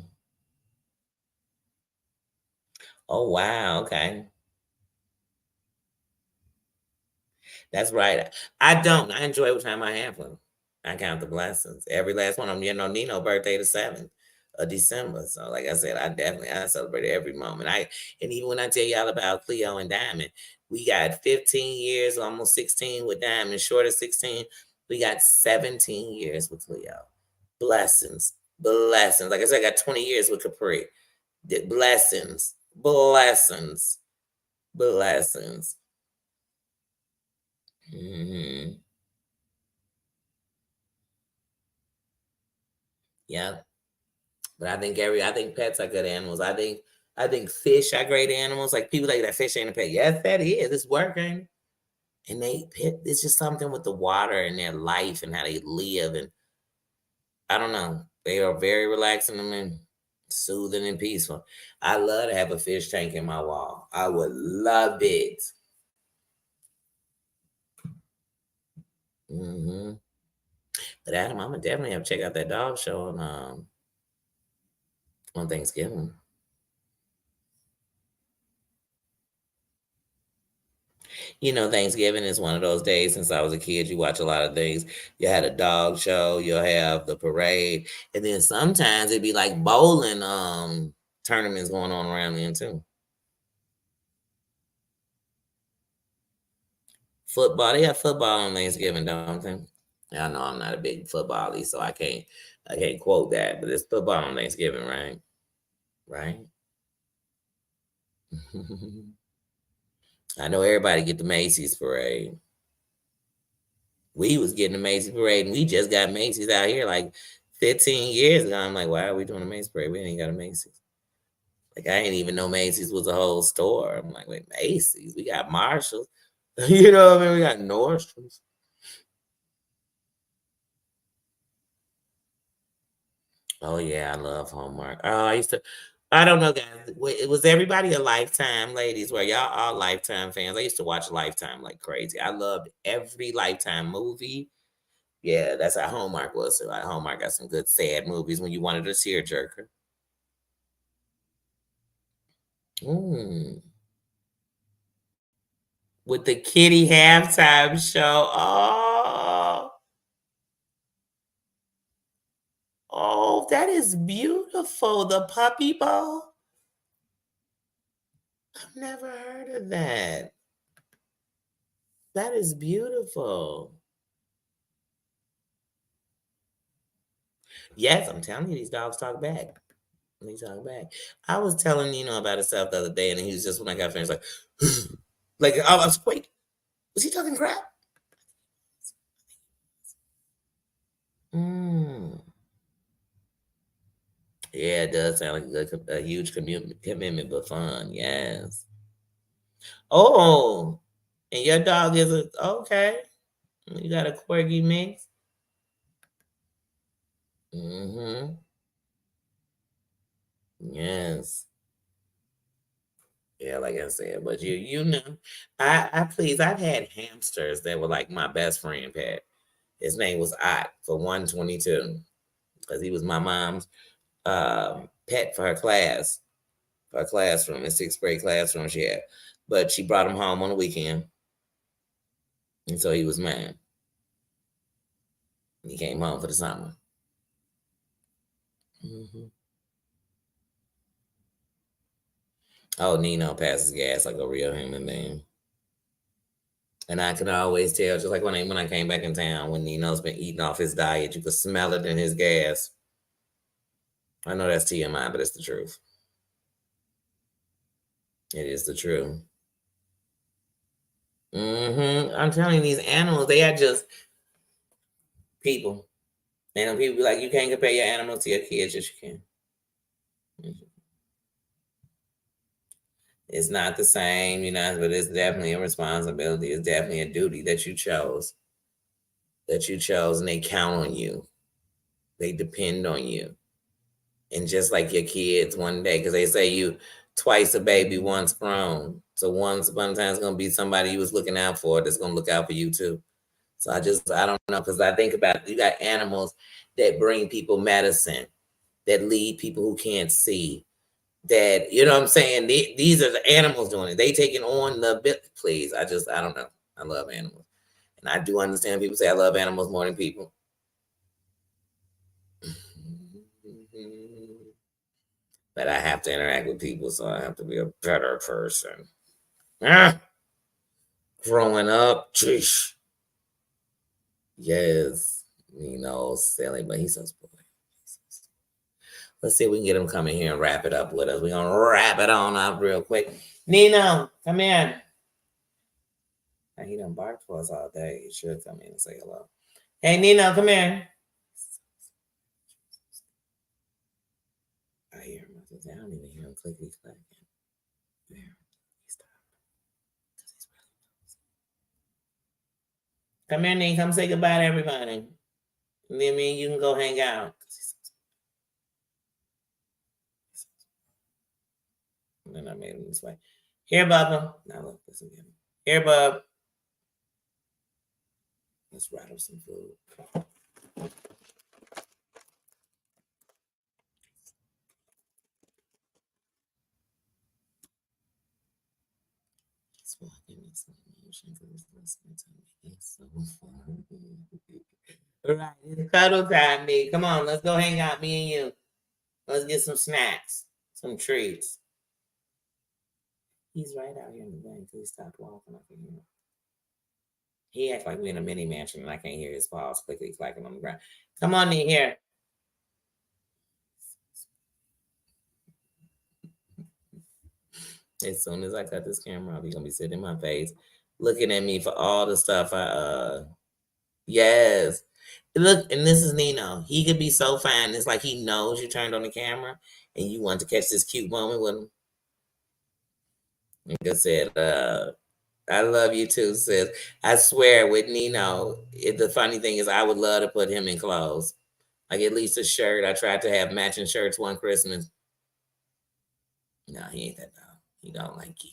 Oh wow, okay. That's right. I don't. I enjoy every time I have one. I count the blessings. Every last one of them. Nino birthday the 7th of December. So like I said, I celebrate every moment. And even when I tell y'all about Cleo and Diamond, we got 15 years, almost 16 with Diamond, short of 16. We got 17 years with Cleo. Blessings. Blessings. Like I said, I got 20 years with Capri. Blessings. Blessings. Blessings. Hmm. Yeah. But I think pets are good animals. I think fish are great animals. Like people like that fish ain't a pet. Yes, that is. It's working. And it's just something with the water and their life and how they live. And I don't know. They are very relaxing and soothing and peaceful. I love to have a fish tank in my wall. I would love it. Hmm. But Adam, I'm gonna definitely have to check out that dog show on Thanksgiving. Thanksgiving is one of those days since I was a kid. You watch a lot of things. You had a dog show, you'll have the parade, and then sometimes it'd be like bowling tournaments going on around then too. Football, they have football on Thanksgiving, don't they? I know I'm not a big football so I can't quote that, but it's football on Thanksgiving, right? Right? I know everybody get the Macy's parade. We was getting the Macy's parade, and we just got Macy's out here like 15 years ago. I'm like, why are we doing a Macy's parade? We ain't got a Macy's. Like, I didn't even know Macy's was a whole store. I'm like, wait, Macy's? We got Marshalls. You know what I mean? We got Nordstrom's. Oh yeah, I love Hallmark. Oh, I used to. I don't know, guys. Was everybody a Lifetime, ladies? Were y'all all Lifetime fans? I used to watch Lifetime like crazy. I loved every Lifetime movie. Yeah, that's how Hallmark was. So like, Hallmark got some good sad movies when you wanted a tearjerker. Mm. With the kitty halftime show. Oh, that is beautiful. The puppy bowl. I've never heard of that. That is beautiful. Yes, I'm telling you, these dogs talk back. They talk back. I was telling Nino about himself the other day, and he was just when I got finished, like, like I was wait, was he talking crap? Mm. Yeah, it does sound like a huge commitment, but fun. Yes. Oh, and your dog is a okay. You got a corgi mix. Mm-hmm. Yes. Yeah, like I said, but I please, I've had hamsters that were like my best friend pet. His name was Ott for 122 because he was my mom's pet for her classroom, in sixth grade classroom she had. But she brought him home on the weekend, and so he was mine. He came home for the summer. Hmm. Oh, Nino passes gas like a real human being. And I can always tell, just like when I came back in town, when Nino's been eating off his diet, you could smell it in his gas. I know that's TMI, but it's the truth. It is the truth. I'm telling you, these animals, they are just people. And people be like, you can't compare your animals to your kids. Yes, you can. Mhm. It's not the same, but it's definitely a responsibility. It's definitely a duty that you chose, and they count on you. They depend on you. And just like your kids one day, because they say you twice a baby, once grown. So once upon a time, it's gonna be somebody you was looking out for that's gonna look out for you too. So I don't know, because I think about you got animals that bring people medicine, that lead people who can't see. That what I'm saying. These are the animals doing it. They taking on the bit. Please, I don't know. I love animals, and I do understand people say I love animals more than people. But I have to interact with people, so I have to be a better person. Ah, growing up, jeez. Yes, silly, but he's so spoiled. Let's see if we can get him coming here and wrap it up with us. We're gonna wrap it on up real quick. Nino, come in. Now, he done barked for us all day. He should come in and say hello. Hey, Nino, come in. I hear him. I don't even hear him clickety clacking. There, he stopped. 'Cause he's really nosy. Come in, Nino. Come say goodbye to everybody. And then me and you can go hang out. And then I made him this way. Here, Bubba. Now look, listen to him. Here, Bub. Let's rattle some food. He's walking. watching because it's listening to me. It's so fun. All right, it's cuddle time, me. Come on, let's go hang out, me and you. Let's get some snacks, some treats. He's right out here in the bank. He stopped walking. I can hear him. He acts like we're in a mini mansion and I can't hear his paws clickety clacking on the ground. Come on in here. As soon as I cut this camera off, he's gonna be sitting in my face, looking at me for all the stuff yes. Look, and this is Nino. He could be so fine. It's like he knows you turned on the camera and you want to catch this cute moment with him. Like I said, I love you too, sis. I swear with Nino, the funny thing is I would love to put him in clothes. Like at least a shirt. I tried to have matching shirts one Christmas. No, he ain't that dog. He don't like you.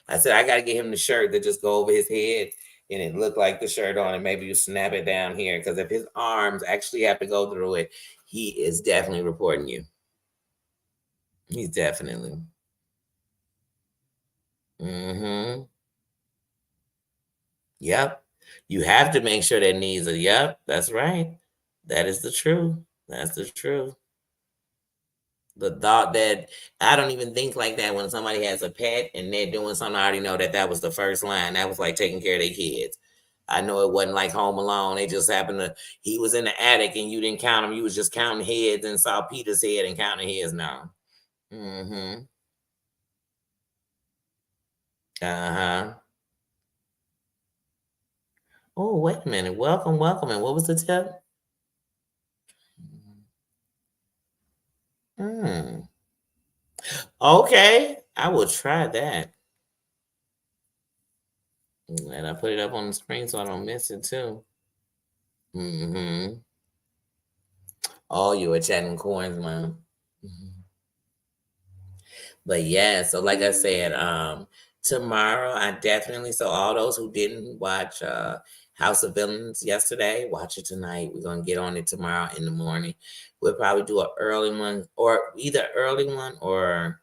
I said I gotta get him the shirt that just go over his head and it look like the shirt on it. Maybe you snap it down here. Because if his arms actually have to go through it, he is definitely reporting you. He's definitely. Mm-hmm. Yep. You have to make sure that knees are, yep, that's right. That is the truth. That's the truth. The thought that I don't even think like that when somebody has a pet and they're doing something, I already know that that was the first line. That was like taking care of their kids. I know it wasn't like Home Alone. They just happened to, he was in the attic and you didn't count him. You was just counting heads and saw Peter's head and counting his now. Mm-hmm. Uh-huh. Oh, wait a minute. Welcome, welcome. And what was the tip? Mm. Okay. I will try that. And I put it up on the screen so I don't miss it too. Mm-hmm. Oh, you were chatting coins, man. Mhm. But yeah, so like I said, tomorrow I definitely, so all those who didn't watch House of Villains yesterday, watch it tonight. We're gonna get on it tomorrow in the morning. We'll probably do an early one or either early one or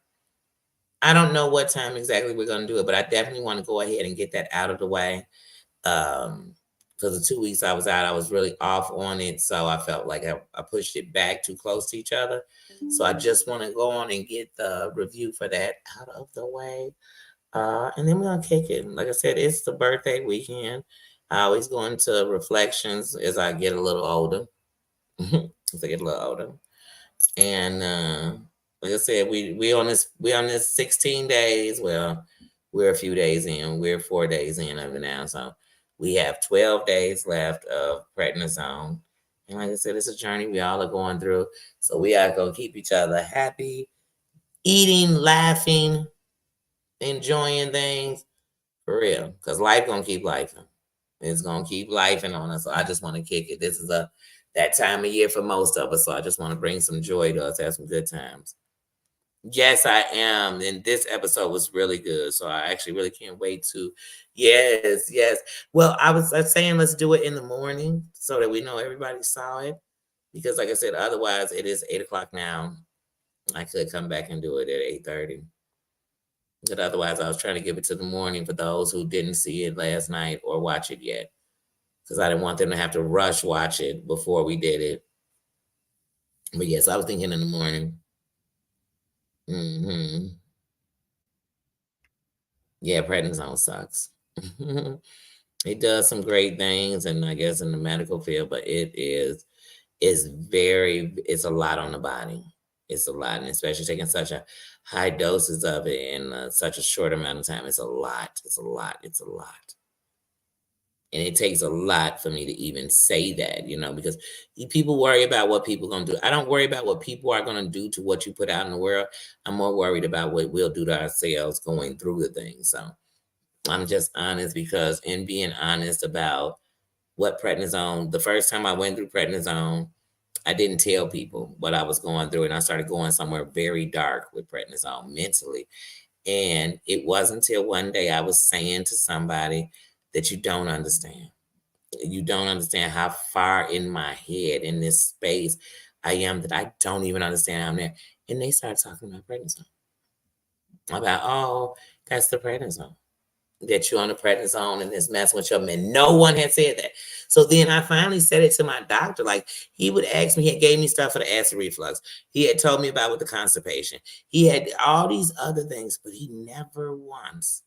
I don't know what time exactly we're gonna do it, but I definitely want to go ahead and get that out of the way. Because the 2 weeks I was out, I was really off on it. So I felt like I pushed it back too close to each other. So I just want to go on and get the review for that out of the way. And then we're gonna kick it. Like I said, it's the birthday weekend. I always go into reflections as I get a little older. As I get a little older. And like I said, we on this 16 days. Well, we're a few days in. We're 4 days in of it now. So we have 12 days left of prednisone. And like I said, it's a journey we all are going through. So we are gonna keep each other happy, eating, laughing, enjoying things for real. Because life gonna keep life. It's gonna keep lifing on us. So I just want to kick it. This is that time of year for most of us. So I just want to bring some joy to us, have some good times. Yes, I am. And this episode was really good. So I actually really can't wait to. Yes, yes. Well, I was saying let's do it in the morning so that we know everybody saw it. Because like I said, otherwise it is 8 o'clock now. I could come back and do it at 8:30. But otherwise I was trying to give it to the morning for those who didn't see it last night or watch it yet. Because I didn't want them to have to rush watch it before we did it. But yes, I was thinking in the morning. Hmm. Yeah, prednisone sucks. It does some great things, and I guess in the medical field, but it's a lot on the body. It's a lot, and especially taking such a high doses of it in such a short amount of time. It's a lot. It's a lot. It's a lot. And it takes a lot for me to even say that, because people worry about what people gonna do. I don't worry about what people are gonna do to what you put out in the world. I'm more worried about what we'll do to ourselves going through the thing. So I'm just honest because in being honest about what prednisone, the first time I went through prednisone, I didn't tell people what I was going through, and I started going somewhere very dark with prednisone mentally. And it wasn't until one day I was saying to somebody that you don't understand. You don't understand how far in my head, in this space, I am that I don't even understand I'm there. And they started talking about prednisone. About, oh, that's the prednisone. that you're on the prednisone and it's messing with your men. No one had said that. So then I finally said it to my doctor. Like he would ask me, he had gave me stuff for the acid reflux. He had told me about with the constipation. He had all these other things, but he never once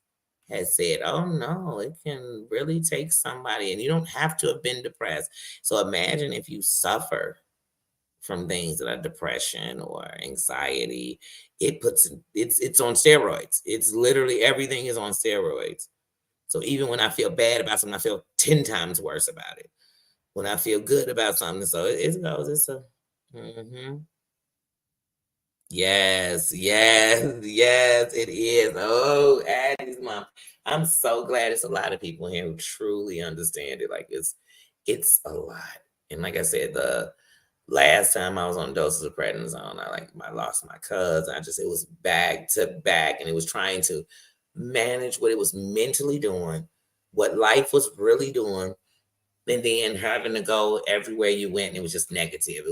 had said, oh no, it can really take somebody, and you don't have to have been depressed. So imagine if you suffer from things that are depression or anxiety. It's on steroids. It's literally everything is on steroids. So even when I feel bad about something, I feel 10 times worse about it. When I feel good about something, so it goes. It's a yes, yes, yes, it is. Oh, Addie's mom. I'm so glad it's a lot of people here who truly understand it. Like it's a lot. And like I said, the last time I was on doses of prednisone, I lost my cousin. It was back to back, and it was trying to manage what it was mentally doing, what life was really doing, and then having to go everywhere you went. And it was just negative. It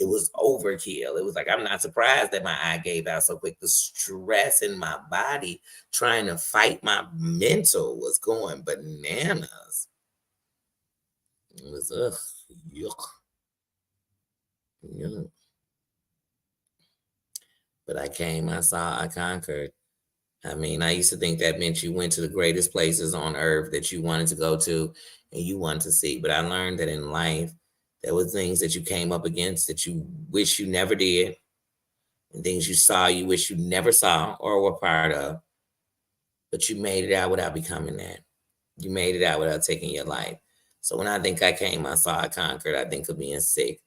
was overkill. It was like I'm not surprised that my eye gave out so quick. The stress in my body trying to fight my mental was going bananas. It was yuck. Yuck. But I came, I saw, I conquered. I mean, I used to think that meant you went to the greatest places on earth that you wanted to go to and you wanted to see. But I learned that in life, there were things that you came up against that you wish you never did, and things you saw you wish you never saw or were part of. But you made it out without becoming that. You made it out without taking your life. So when I think I came, I saw, I conquered, I think of being sick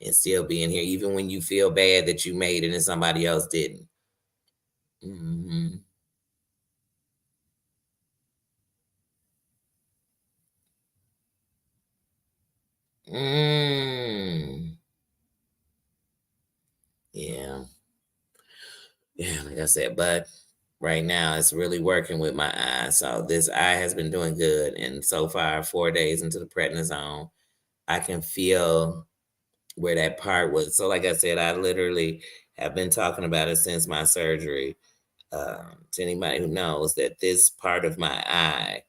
and still being here, even when you feel bad that you made it and somebody else didn't. Hmm. Mm. Yeah. Yeah, like I said, but right now it's really working with my eye. So this eye has been doing good. And so far, 4 days into the prednisone, I can feel where that part was. So like I said, I literally have been talking about it since my surgery. To anybody who knows that this part of my eye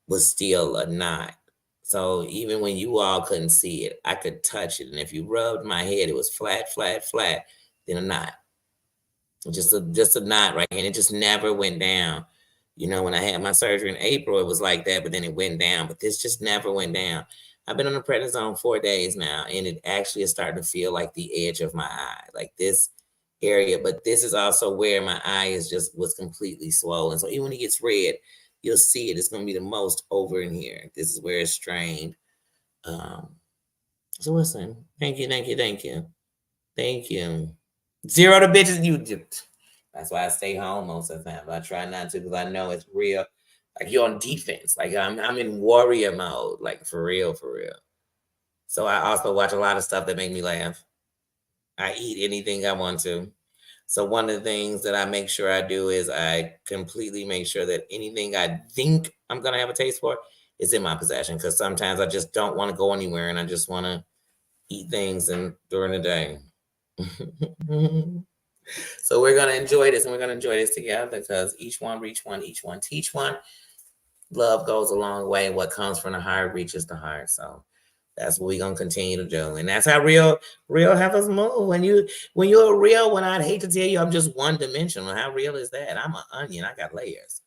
was still a knot. So even when you all couldn't see it, I could touch it. And if you rubbed my head, it was flat, flat, flat, then a knot. Just a knot right here. And it just never went down. You know, when I had my surgery in April, it was like that, but then it went down. But this just never went down. I've been on the prednisone 4 days now, and it actually is starting to feel like the edge of my eye, like this area. But this is also where my eye is just was completely swollen. So even when it gets red, you'll see it. It's going to be the most over in here. This is where it's strained. Um, so listen, thank you, thank you, thank you, thank you. Zero the bitches you do. That's why I stay home most of the time. I try not to because I know it's real. Like you're on defense. Like I'm in warrior mode. Like for real, for real. So I also watch a lot of stuff that make me laugh. I eat anything I want to. So one of the things that I make sure I do is I completely make sure that anything I think I'm gonna have a taste for is in my possession. Because sometimes I just don't want to go anywhere and I just want to eat things and during the day. So we're gonna enjoy this, and we're gonna enjoy this together because each one reach one, each one teach one. Love goes a long way. What comes from the heart reaches the heart. So that's what we're gonna continue to do, and that's how real have us move. When you're a real one, I'd hate to tell you I'm just one dimensional. How real is that? I'm an onion. I got layers.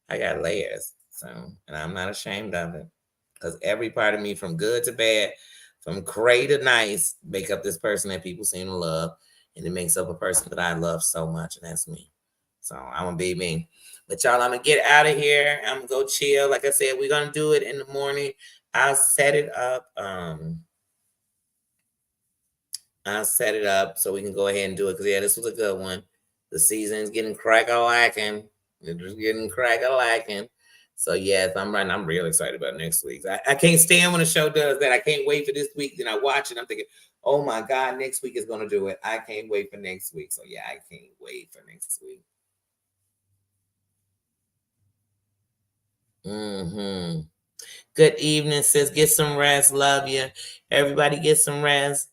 I got layers. So, and I'm not ashamed of it because every part of me, from good to bad, from gray to nice, make up this person that people seem to love, and it makes up a person that I love so much, and that's me. So I'm gonna be me. But y'all, I'm gonna get out of here. I'm gonna go chill. Like I said, we're gonna do it in the morning. I'll set it up. I'll set it up so we can go ahead and do it. Cause yeah, this was a good one. The season's getting crack a lacking. It's getting crack a lacking. So yes, I'm right. I'm real excited about next week. I can't stand when a show does that. I can't wait for this week. Then I watch it. I'm thinking, oh my God, next week is gonna do it. I can't wait for next week. So yeah, I can't wait for next week. Hmm. Good evening, sis. Get some rest. Love you. Everybody get some rest.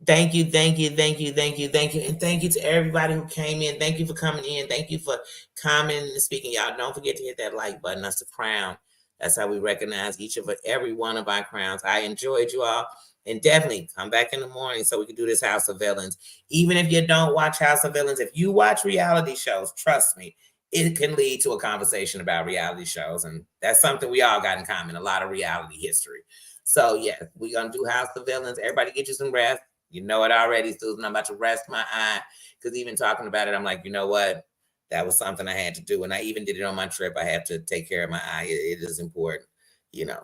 Thank you, thank you, thank you, thank you, thank you, and thank you to everybody who came in. Thank you for coming in. Thank you for commenting and speaking. Y'all don't forget to hit that like button. That's the crown. That's how we recognize every one of our crowns. I enjoyed you all, and definitely come back in the morning so we can do this House of Villains. Even if you don't watch House of Villains, if you watch reality shows, trust me, it can lead to a conversation about reality shows, and that's something we all got in common. A lot of reality history. So yeah, we're gonna do House of Villains. Everybody get you some rest. You know it already, Susan. I'm about to rest my eye because even talking about it, I'm like, you know what? That was something I had to do. And I even did it on my trip. I have to take care of my eye. It is important,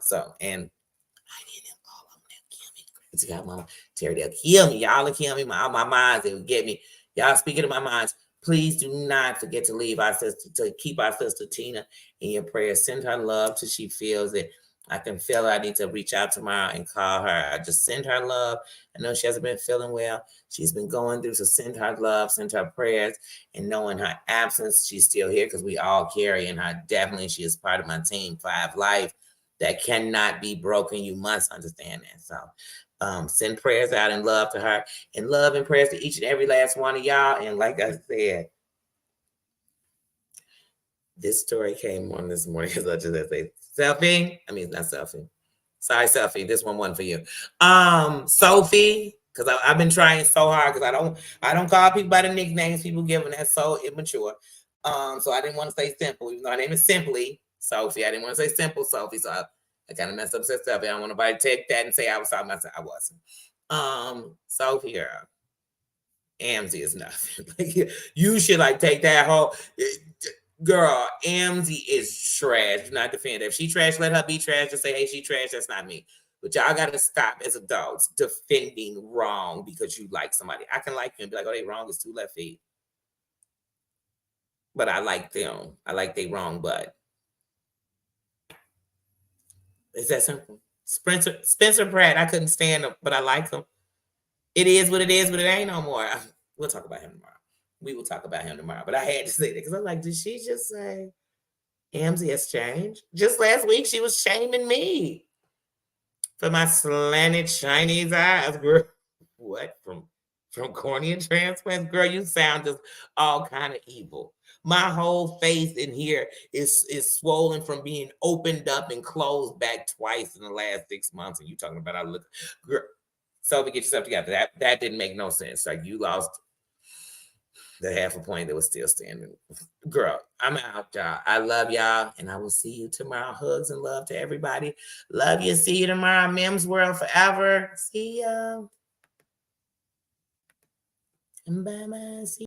So, and I didn't all of them kill me. Crazy God, Mama Terry, they'll kill me. Y'all will kill me. My minds, they will get me. Y'all, speaking of my minds, please do not forget to leave our sister, to keep our sister Tina in your prayers. Send her love till she feels it. I can feel I need to reach out tomorrow and call her. I just send her love. I know she hasn't been feeling well. She's been going through, so send her love, send her prayers. And knowing her absence, she's still here because we all carry in her. Definitely, she is part of my team, 5 Life, that cannot be broken. You must understand that. So send prayers out and love to her, and love and prayers to each and every last one of y'all. And like I said, this story came on this morning because I just say selfie. I mean, not selfie. Sorry, selfie. This one wasn't for you. Sophie, because I've been trying so hard because I don't call people by the nicknames people give them. That's so immature. So I didn't want to say simple, even though her name is Simply Sophie. I didn't want to say simple Sophie, so I kind of messed up said Sophie. I don't want nobody to take that and say I was talking about. I wasn't. Sophie, girl, Amzie is nothing. Like, you should take that whole. Girl, Amzie is trash. Do not defend her. If she trash, let her be trash. Just say, hey, she trash. That's not me. But y'all got to stop as adults defending wrong because you like somebody. I can like you and be like, oh, they wrong is 2 left feet. But I like them. I like they wrong, but it's that simple. Spencer Pratt, I couldn't stand him, but I like him. It is what it is, but it ain't no more. We'll talk about him tomorrow. We will talk about him tomorrow. But I had to say that because I'm like, did she just say Amzie has changed? Just last week, she was shaming me for my slanted Chinese eyes, girl. What? From cornea transplants? Girl, you sound just all kind of evil. My whole face in here is swollen from being opened up and closed back twice in the last 6 months. And you talking about I look, girl. So to get yourself together, that didn't make no sense. Like, you lost the half a point that was still standing. Girl, I'm out, y'all. I love y'all, and I will see you tomorrow. Hugs and love to everybody. Love you. See you tomorrow. Mims World forever. See ya. Bye-bye. See